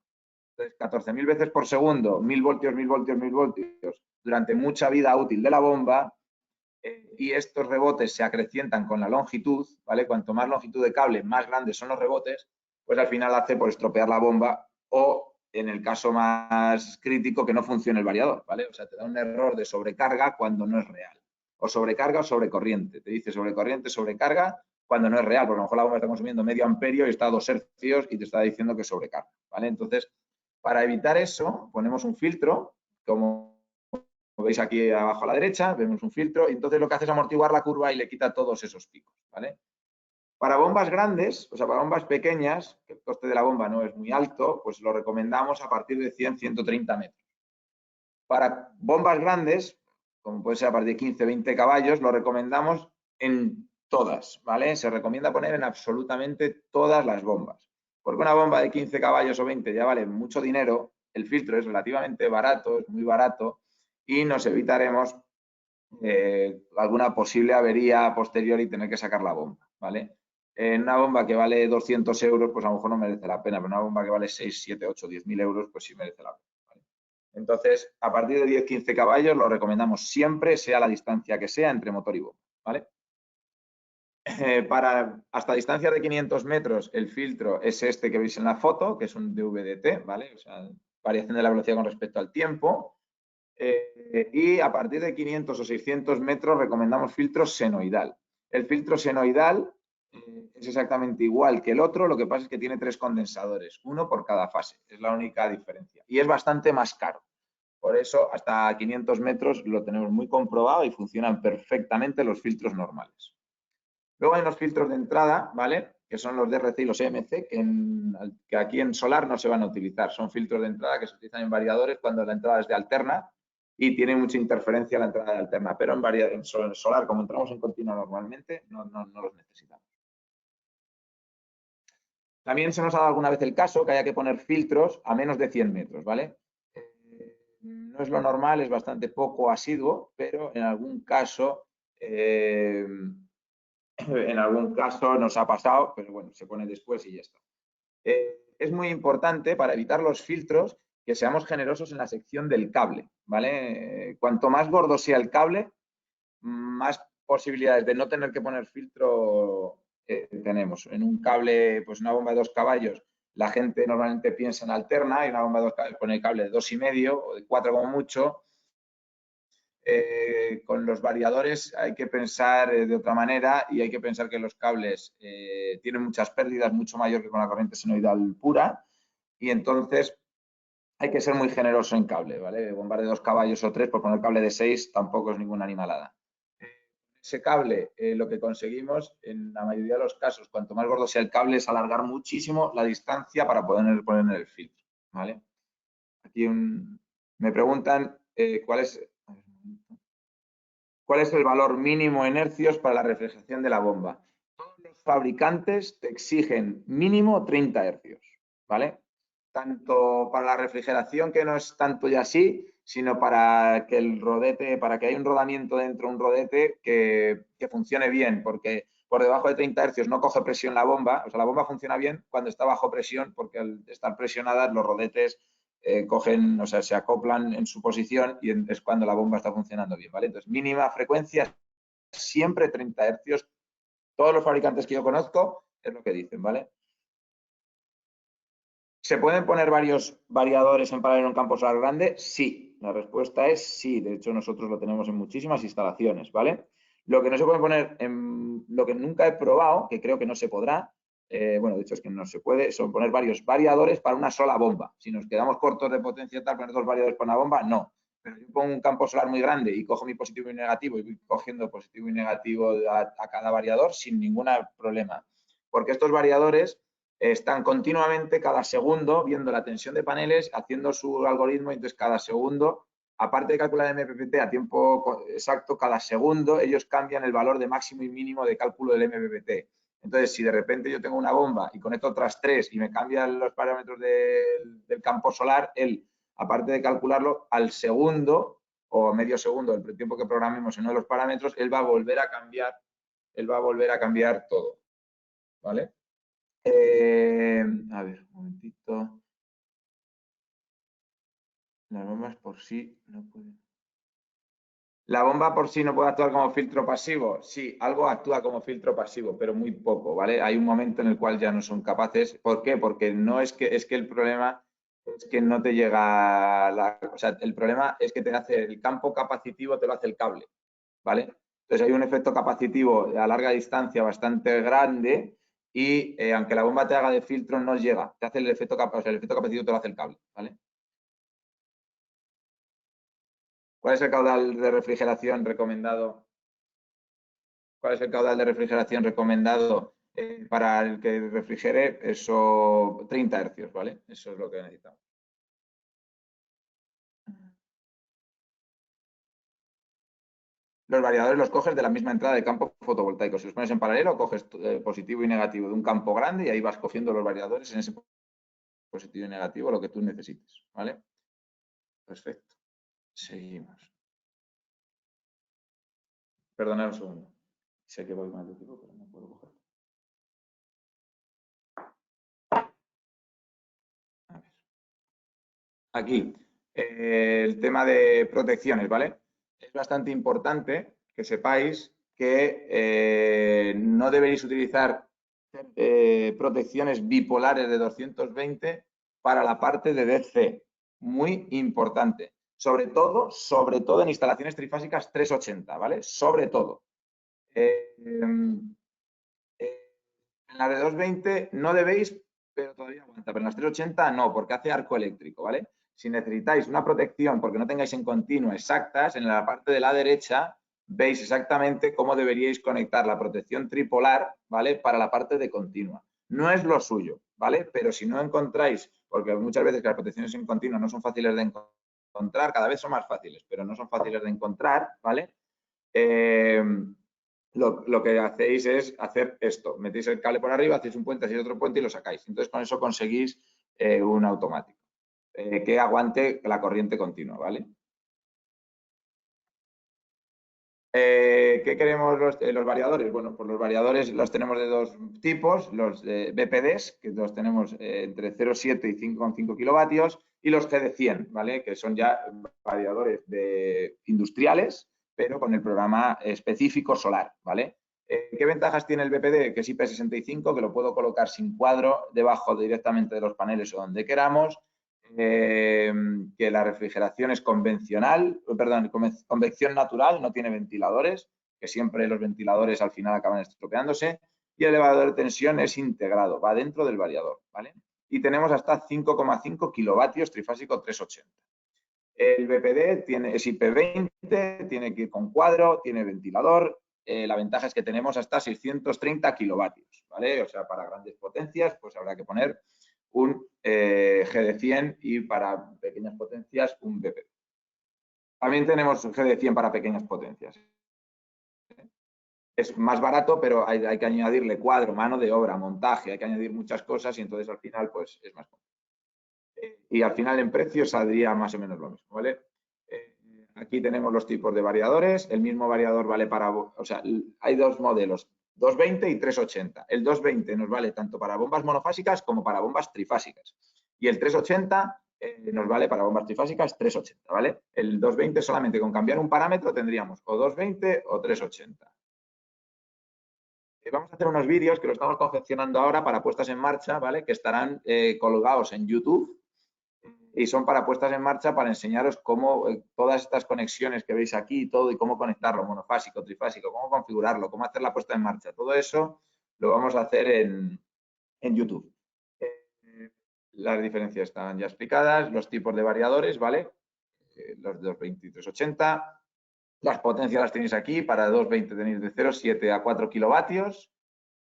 Entonces, 14.000 veces por segundo, 1000 voltios, 1000 voltios, 1000 voltios, durante mucha vida útil de la bomba, y estos rebotes se acrecientan con la longitud, ¿vale? Cuanto más longitud de cable, más grandes son los rebotes, pues al final hace por estropear la bomba o, en el caso más crítico, que no funcione el variador, ¿vale? O sea, te da un error de sobrecarga cuando no es real. O sobrecarga o sobrecorriente. Te dice sobrecorriente, sobrecarga, cuando no es real, porque a lo mejor la bomba está consumiendo medio amperio y está a 2 hercios y te está diciendo que sobrecarga, ¿vale? Entonces, para evitar eso, ponemos un filtro, como veis aquí abajo a la derecha, vemos un filtro, y entonces lo que hace es amortiguar la curva y le quita todos esos picos, ¿vale? Para bombas grandes, o sea, para bombas pequeñas, que el coste de la bomba no es muy alto, pues lo recomendamos a partir de 100, 130 metros. Para bombas grandes, como puede ser a partir de 15, 20 caballos, lo recomendamos en todas, ¿vale? Se recomienda poner en absolutamente todas las bombas. Porque una bomba de 15 caballos o 20 ya vale mucho dinero, el filtro es relativamente barato, es muy barato, y nos evitaremos alguna posible avería posterior y tener que sacar la bomba, ¿vale? En una bomba que vale 200 euros, pues a lo mejor no merece la pena, pero una bomba que vale 6, 7, 8, 10.000 euros, pues sí merece la pena, ¿vale? Entonces, a partir de 10, 15 caballos lo recomendamos siempre, sea la distancia que sea, entre motor y bomba, ¿vale? Para hasta distancias de 500 metros, el filtro es este que veis en la foto, que es un DVDT, ¿vale? O sea, variación de la velocidad con respecto al tiempo. Y a partir de 500 o 600 metros recomendamos filtro senoidal. El filtro senoidal es exactamente igual que el otro, lo que pasa es que tiene 3 condensadores, uno por cada fase, es la única diferencia. Y es bastante más caro. Por eso, hasta 500 metros lo tenemos muy comprobado y funcionan perfectamente los filtros normales. Luego hay unos filtros de entrada, ¿vale? Que son los DRC y los EMC, que aquí en solar no se van a utilizar. Son filtros de entrada que se utilizan en variadores cuando la entrada es de alterna y tiene mucha interferencia la entrada de alterna. Pero en solar, como entramos en continua normalmente, no los necesitamos. También se nos ha dado alguna vez el caso que haya que poner filtros a menos de 100 metros, ¿vale? No es lo normal, es bastante poco asiduo, pero en algún caso nos ha pasado, pero bueno, se pone después y ya está. Es muy importante para evitar los filtros que seamos generosos en la sección del cable, ¿vale? Cuanto más gordo sea el cable, más posibilidades de no tener que poner filtro tenemos. En un cable, pues una bomba de 2 caballos, la gente normalmente piensa en alterna y una bomba de 2 caballos pone el cable de 2,5 o de 4 como mucho. Con los variadores hay que pensar de otra manera y hay que pensar que los cables tienen muchas pérdidas, mucho mayor que con la corriente senoidal pura, y entonces hay que ser muy generoso en cable, ¿vale? Bombar de 2 caballos o 3 por poner cable de 6 tampoco es ninguna animalada. Ese cable, lo que conseguimos en la mayoría de los casos, cuanto más gordo sea el cable, es alargar muchísimo la distancia para poder poner el filtro, ¿vale? Aquí me preguntan cuál es el valor mínimo en hercios para la refrigeración de la bomba. Todos los fabricantes te exigen mínimo 30 hercios, ¿vale? Tanto para la refrigeración, que no es tanto ya así, sino para que el rodete, para que haya un rodamiento dentro de un rodete que funcione bien, porque por debajo de 30 hercios no coge presión la bomba. O sea, la bomba funciona bien cuando está bajo presión, porque al estar presionadas los rodetes cogen, o sea, se acoplan en su posición y es cuando la bomba está funcionando bien, ¿vale? Entonces, mínima frecuencia, siempre 30 hercios. Todos los fabricantes que yo conozco es lo que dicen, ¿vale? ¿Se pueden poner varios variadores en paralelo en un campo solar grande? Sí, la respuesta es sí. De hecho, nosotros lo tenemos en muchísimas instalaciones, ¿vale? Lo que no se puede poner, lo que nunca he probado, que creo que no se podrá, bueno, de hecho es que no se puede, son poner varios variadores para una sola bomba. Si nos quedamos cortos de potencia y tal, poner 2 variadores para una bomba, no. Pero yo pongo un campo solar muy grande y cojo mi positivo y negativo y voy cogiendo positivo y negativo a cada variador sin ningún problema. Porque estos variadores están continuamente cada segundo viendo la tensión de paneles, haciendo su algoritmo, y entonces cada segundo, aparte de calcular el MPPT a tiempo exacto, cada segundo ellos cambian el valor de máximo y mínimo de cálculo del MPPT. Entonces, si de repente yo tengo una bomba y conecto otras 3 y me cambian los parámetros del campo solar, él, aparte de calcularlo, al segundo o medio segundo, el tiempo que programemos en uno de los parámetros, él va a volver a cambiar todo. ¿Vale? A ver, un momentito. Las bombas por sí no pueden. ¿La bomba por sí no puede actuar como filtro pasivo? Sí, algo actúa como filtro pasivo, pero muy poco, ¿vale? Hay un momento en el cual ya no son capaces. ¿Por qué? Porque no es que el problema es que no te llega o sea, el problema es que te hace el campo capacitivo, te lo hace el cable, ¿vale? Entonces hay un efecto capacitivo a larga distancia bastante grande y aunque la bomba te haga de filtro no llega, te hace el efecto capacitivo te lo hace el cable, ¿vale? ¿Cuál es el caudal de refrigeración recomendado? ¿Cuál es el caudal de refrigeración recomendado para el que refrigere? Eso, 30 hercios, ¿vale? Eso es lo que necesitamos. Los variadores los coges de la misma entrada de campo fotovoltaico. Si los pones en paralelo, coges positivo y negativo de un campo grande y ahí vas cogiendo los variadores en ese positivo y negativo, lo que tú necesites, ¿vale? Perfecto. Seguimos. Perdonad un segundo. Sé que voy más de tiempo, pero no puedo coger. A ver. Aquí, el tema de protecciones, ¿vale? Es bastante importante que sepáis que no deberéis utilizar protecciones bipolares de 220 para la parte de DC. Muy importante. Sobre todo en instalaciones trifásicas 380, ¿vale? Sobre todo. En la de 220 no debéis, pero todavía aguanta. Pero en las 380 no, porque hace arco eléctrico, ¿vale? Si necesitáis una protección porque no tengáis en continuo exactas, en la parte de la derecha veis exactamente cómo deberíais conectar la protección tripolar, ¿vale? Para la parte de continua. No es lo suyo, ¿vale? Pero si no encontráis, porque muchas veces que las protecciones en continuo no son fáciles de encontrar, cada vez son más fáciles, pero no son fáciles de encontrar, ¿vale? Lo que hacéis es hacer esto. Metéis el cable por arriba, hacéis un puente, hacéis otro puente y lo sacáis. Entonces, con eso conseguís un automático que aguante la corriente continua, ¿vale? ¿Qué queremos los variadores? Bueno, pues los variadores los tenemos de dos tipos, los BPDs, que los tenemos entre 0,7 y 5,5 kilovatios, y los GD100, ¿vale? Que son ya variadores industriales, pero con el programa específico solar, ¿vale? ¿Qué ventajas tiene el BPD? Que es IP65, que lo puedo colocar sin cuadro debajo directamente de los paneles o donde queramos, que la refrigeración es convencional, perdón, convección natural, no tiene ventiladores, que siempre los ventiladores al final acaban estropeándose, y el elevador de tensión es integrado, va dentro del variador, ¿vale? Y tenemos hasta 5,5 kilovatios trifásico 380. El BPD es IP20, tiene que ir con cuadro, tiene ventilador. La ventaja es que tenemos hasta 630 kilovatios, ¿vale? O sea, para grandes potencias, pues habrá que poner un GD100 y para pequeñas potencias un BPD. También tenemos un GD100 para pequeñas potencias. Es más barato, pero hay que añadirle cuadro, mano de obra, montaje, hay que añadir muchas cosas y entonces al final pues es más complicado. Y al final en precio saldría más o menos lo mismo, ¿vale? Aquí tenemos los tipos de variadores. El mismo variador vale para, o sea, hay dos modelos, 220 y 380. El 220 nos vale tanto para bombas monofásicas como para bombas trifásicas. Y el 380 nos vale para bombas trifásicas 380, ¿vale? El 220 solamente con cambiar un parámetro tendríamos o 220 o 380. Vamos a hacer unos vídeos que lo estamos confeccionando ahora para puestas en marcha, ¿vale? Que estarán colgados en YouTube y son para puestas en marcha para enseñaros cómo todas estas conexiones que veis aquí y todo y cómo conectarlo, monofásico, trifásico, cómo configurarlo, cómo hacer la puesta en marcha. Todo eso lo vamos a hacer en YouTube. Las diferencias están ya explicadas, los tipos de variadores, ¿vale? Los de 220 y 380. Las potencias las tenéis aquí, para 220 tenéis de 0,7 a 4 kilovatios.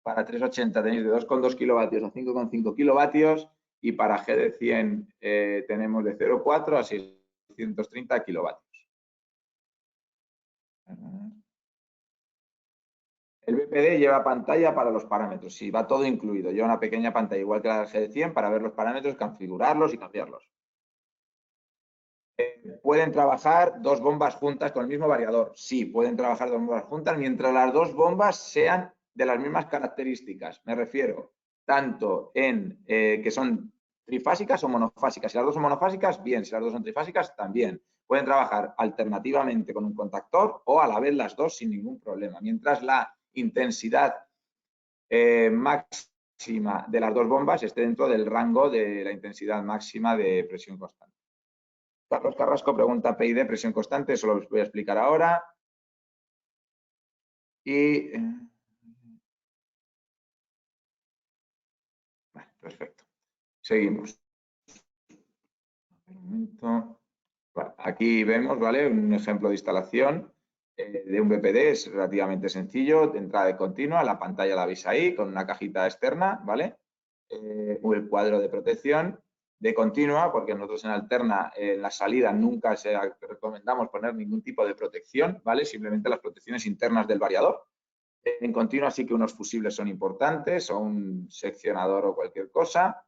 Para 380 tenéis de 2,2 kilovatios a 5,5 kilovatios y para GD100 tenemos de 0,4 a 630 kilovatios. El BPD lleva pantalla para los parámetros, sí, va todo incluido. Lleva una pequeña pantalla igual que la del GD100 para ver los parámetros, configurarlos y cambiarlos. ¿Pueden trabajar dos bombas juntas con el mismo variador? Sí, pueden trabajar dos bombas juntas mientras las dos bombas sean de las mismas características. Me refiero tanto en que son trifásicas o monofásicas. Si las dos son monofásicas, bien. Si las dos son trifásicas, también. Pueden trabajar alternativamente con un contactor o a la vez las dos sin ningún problema. Mientras la intensidad máxima de las dos bombas esté dentro del rango de la intensidad máxima de presión constante. Carlos Carrasco pregunta PID, presión constante, eso lo voy a explicar ahora. Y vale, perfecto. Seguimos. Un momento. Vale, aquí vemos, ¿vale? Un ejemplo de instalación de un BPD, es relativamente sencillo, de entrada de continua, la pantalla la veis ahí, con una cajita externa, ¿vale? El cuadro de protección de continua, porque nosotros en alterna, en la salida nunca recomendamos poner ningún tipo de protección, ¿vale? Simplemente las protecciones internas del variador. En continua sí que unos fusibles son importantes, o un seccionador o cualquier cosa.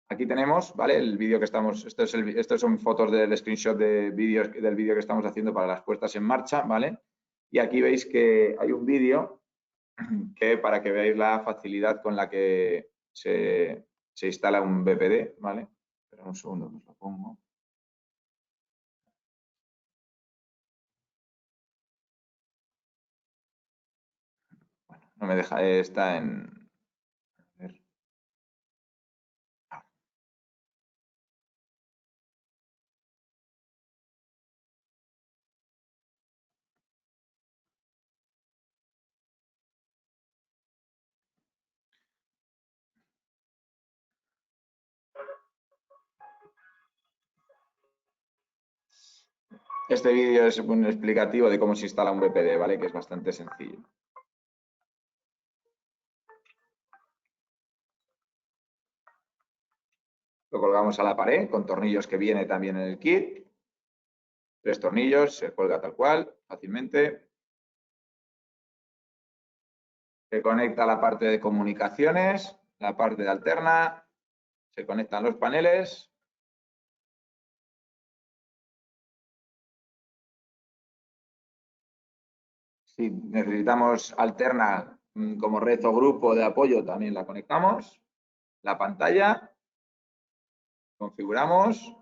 Aquí tenemos, ¿vale? El vídeo que estamos, estos son fotos del screenshot del vídeo que estamos haciendo para las puestas en marcha, ¿vale? Y aquí veis que hay un vídeo que para que veáis la facilidad con la que se instala un BPD, ¿vale? Espera un segundo, os lo pongo. Bueno, no me deja, está en... A ver. Este vídeo es un explicativo de cómo se instala un BPD, ¿vale? Que es bastante sencillo. Lo colgamos a la pared con tornillos que viene también en el kit. 3 tornillos, se cuelga tal cual, fácilmente. Se conecta la parte de comunicaciones, la parte de alterna, se conectan los paneles. Si necesitamos alterna como red o grupo de apoyo, también la conectamos. La pantalla, configuramos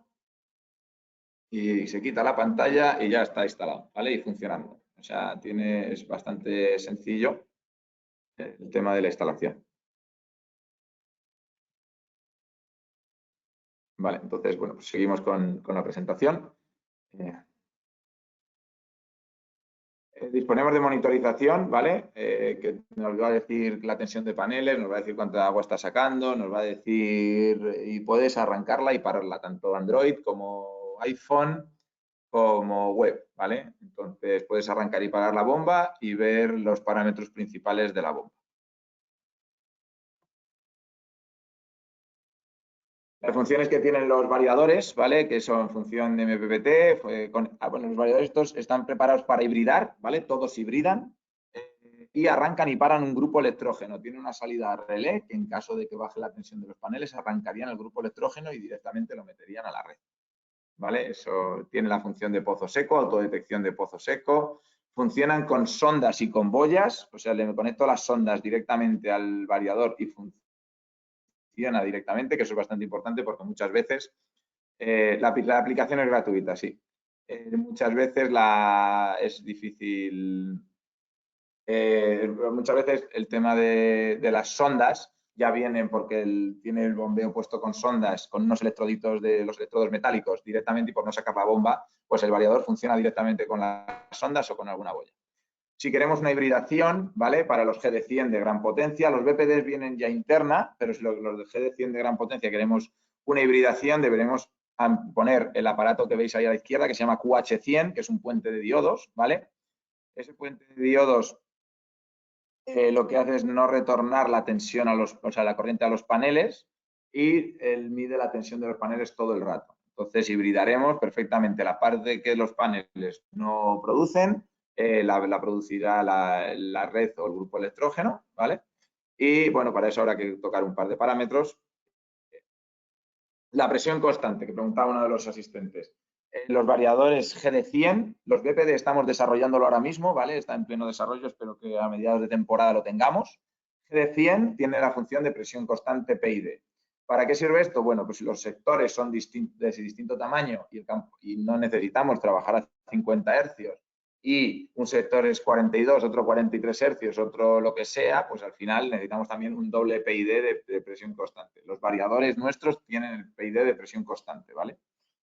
y se quita la pantalla y ya está instalado, ¿vale? Y funcionando. O sea, es bastante sencillo el tema de la instalación. Vale, entonces, bueno, pues seguimos con la presentación. Disponemos de monitorización, ¿vale? Que nos va a decir la tensión de paneles, nos va a decir cuánta agua está sacando, nos va a decir y puedes arrancarla y pararla, tanto Android como iPhone como web, ¿vale? Entonces puedes arrancar y parar la bomba y ver los parámetros principales de la bomba. Las funciones que tienen los variadores, ¿vale? Que son función de MPPT, bueno, los variadores estos están preparados para hibridar, ¿vale? Todos hibridan y arrancan y paran un grupo electrógeno. Tiene una salida relé que en caso de que baje la tensión de los paneles arrancarían el grupo electrógeno y directamente lo meterían a la red, ¿vale? Eso tiene la función de pozo seco, autodetección de pozo seco. Funcionan con sondas y con boyas, o sea, le conecto las sondas directamente al variador y funciona directamente, que eso es bastante importante porque muchas veces la aplicación es gratuita, sí. Muchas veces es difícil, muchas veces el tema de las sondas ya vienen porque tiene el bombeo puesto con sondas, con unos electroditos de los electrodos metálicos directamente y por no sacar la bomba, pues el variador funciona directamente con las sondas o con alguna boya. Si queremos una hibridación, ¿vale? Para los GD100 de gran potencia, los BPDs vienen ya interna, pero si los de GD100 de gran potencia queremos una hibridación, deberemos poner el aparato que veis ahí a la izquierda, que se llama QH100, que es un puente de diodos, ¿vale? Ese puente de diodos lo que hace es no retornar la tensión la corriente a los paneles y él mide la tensión de los paneles todo el rato. Entonces hibridaremos perfectamente la parte que los paneles no producen, la producirá la red o el grupo electrógeno, ¿vale? Y bueno, para eso habrá que tocar un par de parámetros. La presión constante, que preguntaba uno de los asistentes. Los variadores GD100, los BPD estamos desarrollándolo ahora mismo, ¿vale? Está en pleno desarrollo, espero que a mediados de temporada lo tengamos. GD100 tiene la función de presión constante PID. ¿Para qué sirve esto? Bueno, pues si los sectores son de distinto tamaño y no necesitamos trabajar a 50 hercios y un sector es 42, otro 43 hercios, otro lo que sea, pues al final necesitamos también un doble PID de presión constante. Los variadores nuestros tienen el PID de presión constante, ¿vale?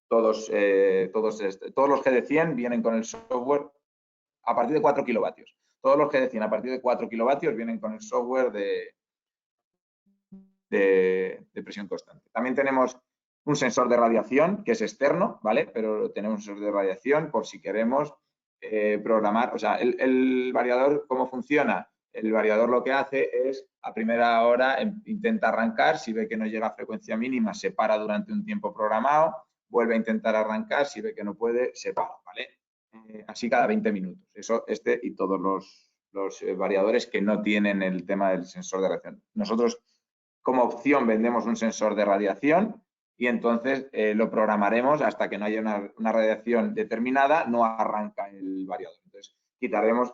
Todos los GD100 vienen con el software a partir de 4 kilovatios. Todos los GD100 a partir de 4 kilovatios vienen con el software de presión constante. También tenemos un sensor de radiación que es externo, ¿vale? Pero tenemos un sensor de radiación por si queremos programar. O sea, el variador, ¿cómo funciona? El variador lo que hace es a primera hora intenta arrancar, si ve que no llega a frecuencia mínima, se para durante un tiempo programado, vuelve a intentar arrancar, si ve que no puede, se para, ¿vale? Así cada 20 minutos. Eso, y todos los variadores que no tienen el tema del sensor de radiación. Nosotros como opción vendemos un sensor de radiación y entonces lo programaremos hasta que no haya una radiación determinada, no arranca el variador. Entonces quitaremos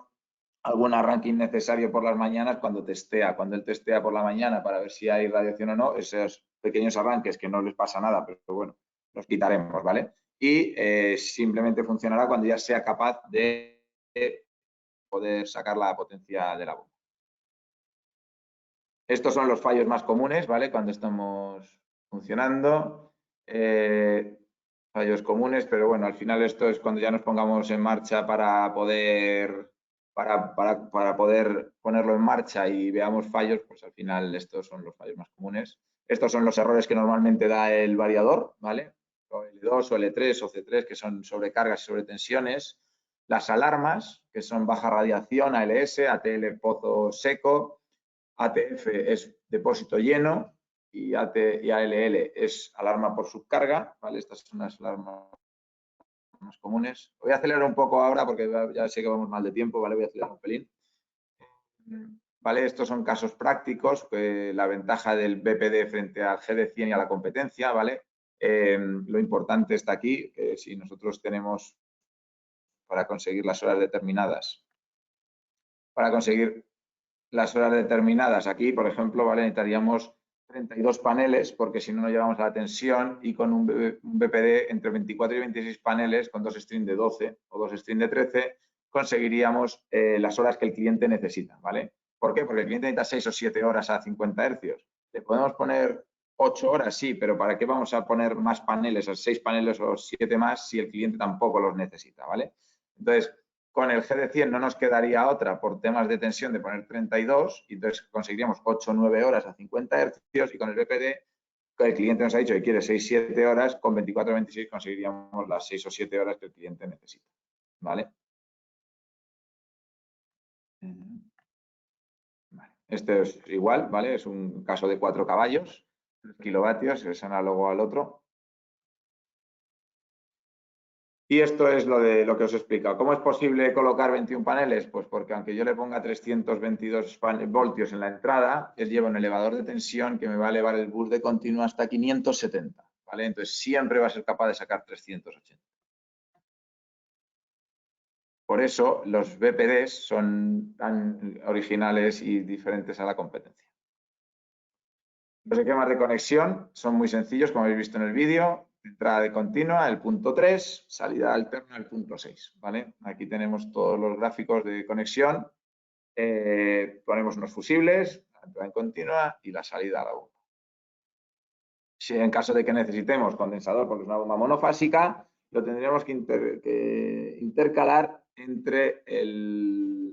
algún arranque innecesario por las mañanas cuando él testea por la mañana para ver si hay radiación o no, esos pequeños arranques que no les pasa nada, pero bueno, los quitaremos, ¿vale? Y simplemente funcionará cuando ya sea capaz de poder sacar la potencia de la bomba. Estos son los fallos más comunes, ¿vale? Cuando estamos funcionando. Fallos comunes, pero bueno, al final esto es cuando ya nos pongamos en marcha para poder ponerlo en marcha y veamos fallos, pues al final estos son los fallos más comunes. Estos son los errores que normalmente da el variador, ¿vale? O L2 o L3 o C3, que son sobrecargas y sobretensiones. Las alarmas, que son baja radiación, ALS, ATL pozo seco, ATF es depósito lleno y ALL es alarma por subcarga, ¿vale? Estas son las alarmas más comunes. Voy a acelerar un poco ahora porque ya sé que vamos mal de tiempo, ¿vale? Voy a acelerar un pelín. ¿Vale? Estos son casos prácticos, la ventaja del BPD frente al GD100 y a la competencia, ¿vale? Lo importante está aquí, que si nosotros tenemos para conseguir las horas determinadas, aquí, por ejemplo, ¿vale? Necesitaríamos 32 paneles porque si no, no llegamos a la tensión y con un BPD entre 24 y 26 paneles con dos strings de 12 o dos strings de 13 conseguiríamos las horas que el cliente necesita, ¿vale? ¿Por qué? Porque el cliente necesita 6 o 7 horas a 50 hercios. ¿Le podemos poner 8 horas? Sí, pero ¿para qué vamos a poner más paneles, 6 paneles o 7 más si el cliente tampoco los necesita, ¿vale? Entonces, con el GD100 no nos quedaría otra por temas de tensión de poner 32 y entonces conseguiríamos 8 o 9 horas a 50 hercios y con el BPD, que el cliente nos ha dicho que quiere 6 o 7 horas, con 24 o 26 conseguiríamos las 6 o 7 horas que el cliente necesita. ¿Vale? Este es igual, ¿vale? Es un caso de 4 caballos, 3 kilovatios, es análogo al otro. Y esto es lo que os he explicado. ¿Cómo es posible colocar 21 paneles? Pues porque aunque yo le ponga 322 voltios en la entrada, él lleva un elevador de tensión que me va a elevar el bus de continuo hasta 570, ¿vale? Entonces siempre va a ser capaz de sacar 380. Por eso los BPDs son tan originales y diferentes a la competencia. Los esquemas de conexión son muy sencillos, como habéis visto en el vídeo. Entrada de continua, el punto 3, salida alterna, el punto 6. ¿Vale? Aquí tenemos todos los gráficos de conexión. Ponemos unos fusibles, la entrada en continua y la salida a la bomba. Si en caso de que necesitemos condensador, porque es una bomba monofásica, lo tendríamos que intercalar entre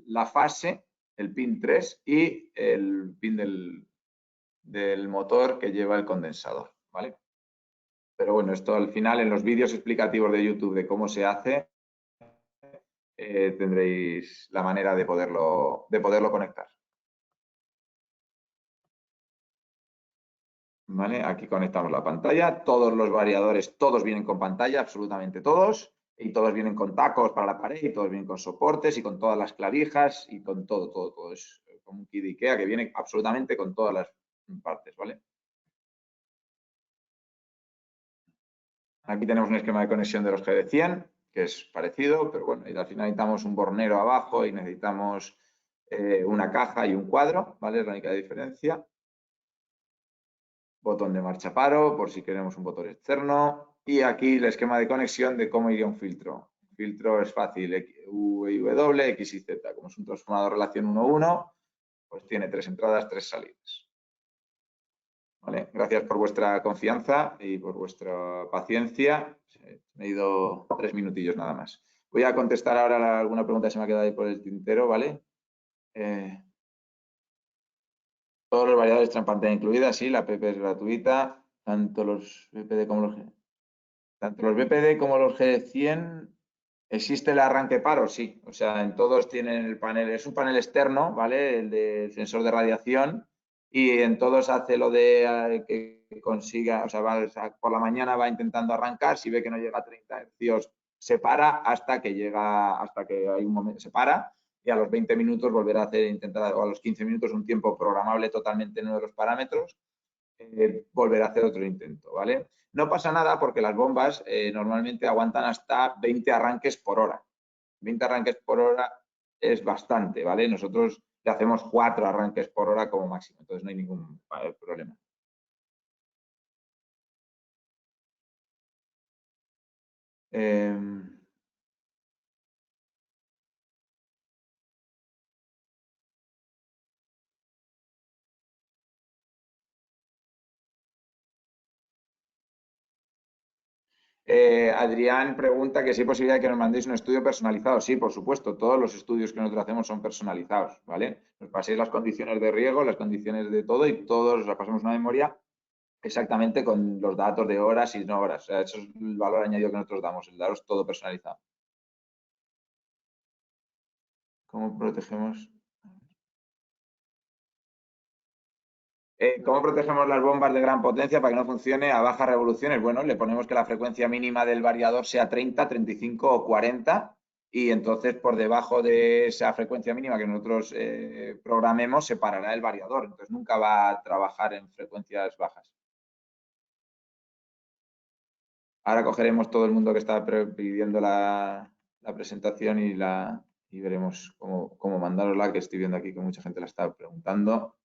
la fase, el pin 3, y el pin del motor que lleva el condensador, ¿vale? Pero bueno, esto al final en los vídeos explicativos de YouTube de cómo se hace, tendréis la manera de poderlo conectar. ¿vale? Aquí conectamos la pantalla, todos los variadores, todos vienen con pantalla, absolutamente todos, y todos vienen con tacos para la pared, y todos vienen con soportes, y con todas las clavijas, y con todo. Es como un kit de IKEA que viene absolutamente con todas las partes, ¿vale? Aquí tenemos un esquema de conexión de los GD100, que es parecido, pero bueno, y al final necesitamos un bornero abajo y necesitamos una caja y un cuadro, ¿vale? Es la única diferencia. Botón de marcha paro, por si queremos un botón externo. Y aquí el esquema de conexión de cómo iría un filtro. Un filtro es fácil, U y W, X y Z. Como es un transformador relación 1-1, pues tiene 3 entradas, 3 salidas. ¿Vale? Gracias por vuestra confianza y por vuestra paciencia. Me he ido 3 minutillos nada más. Voy a contestar ahora alguna pregunta que se me ha quedado ahí por el tintero, ¿vale? Todos los variadores traen pantalla incluida, sí, la app es gratuita, tanto los BPD como los G100. ¿Existe el arranque paro? Sí, o sea, en todos tienen el panel, es un panel externo, ¿vale? El de sensor de radiación, y en todos hace lo de que consiga, o sea, por la mañana va intentando arrancar, si ve que no llega a 30 hercios, se para hasta que llega, hasta que hay un momento, se para, y a los 20 minutos volverá a hacer, intentar, o a los 15 minutos, un tiempo programable totalmente en uno de los parámetros, volver a hacer otro intento, ¿vale? No pasa nada porque las bombas normalmente aguantan hasta 20 arranques por hora. 20 arranques por hora es bastante, ¿vale? Nosotros le hacemos 4 arranques por hora como máximo, entonces no hay ningún problema. Adrián pregunta que si hay posibilidad de que nos mandéis un estudio personalizado. Sí, por supuesto, todos los estudios que nosotros hacemos son personalizados, ¿vale? Nos paséis las condiciones de riego, las condiciones de todo y todos os pasamos una memoria exactamente con los datos de horas y no horas. O sea, eso es el valor añadido que nosotros damos, el daros todo personalizado. ¿Cómo protegemos? ¿Cómo protegemos las bombas de gran potencia para que no funcione a bajas revoluciones? Bueno, le ponemos que la frecuencia mínima del variador sea 30, 35 o 40 y entonces por debajo de esa frecuencia mínima que nosotros programemos se parará el variador. Entonces nunca va a trabajar en frecuencias bajas. Ahora cogeremos todo el mundo que está pidiendo la presentación y veremos cómo mandarosla, que estoy viendo aquí que mucha gente la está preguntando.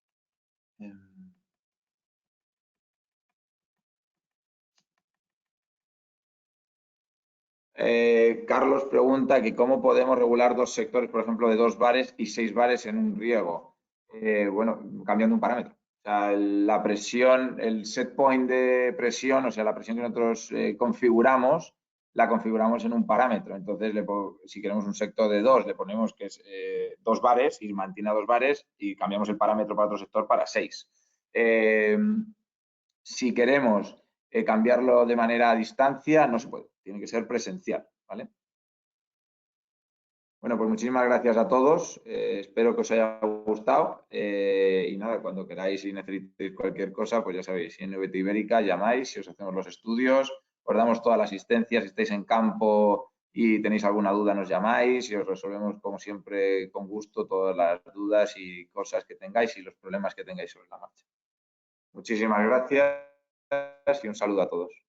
Carlos pregunta que cómo podemos regular 2 sectores, por ejemplo, de 2 bares y 6 bares en un riego. Bueno, cambiando un parámetro. O sea, la presión, el set point de presión, o sea, la presión que nosotros configuramos, la configuramos en un parámetro. Entonces, si queremos un sector de 2, le ponemos que es 2 bares y mantiene a 2 bares y cambiamos el parámetro para otro sector para 6. Si queremos cambiarlo de manera a distancia, no se puede, tiene que ser presencial, ¿vale? Bueno, pues muchísimas gracias a todos, espero que os haya gustado y nada, cuando queráis y necesitéis cualquier cosa, pues ya sabéis, si en NVT Ibérica llamáis, si os hacemos los estudios, os damos toda la asistencia, si estáis en campo y tenéis alguna duda nos llamáis y os resolvemos como siempre con gusto todas las dudas y cosas que tengáis y los problemas que tengáis sobre la marcha. Muchísimas gracias y un saludo a todos.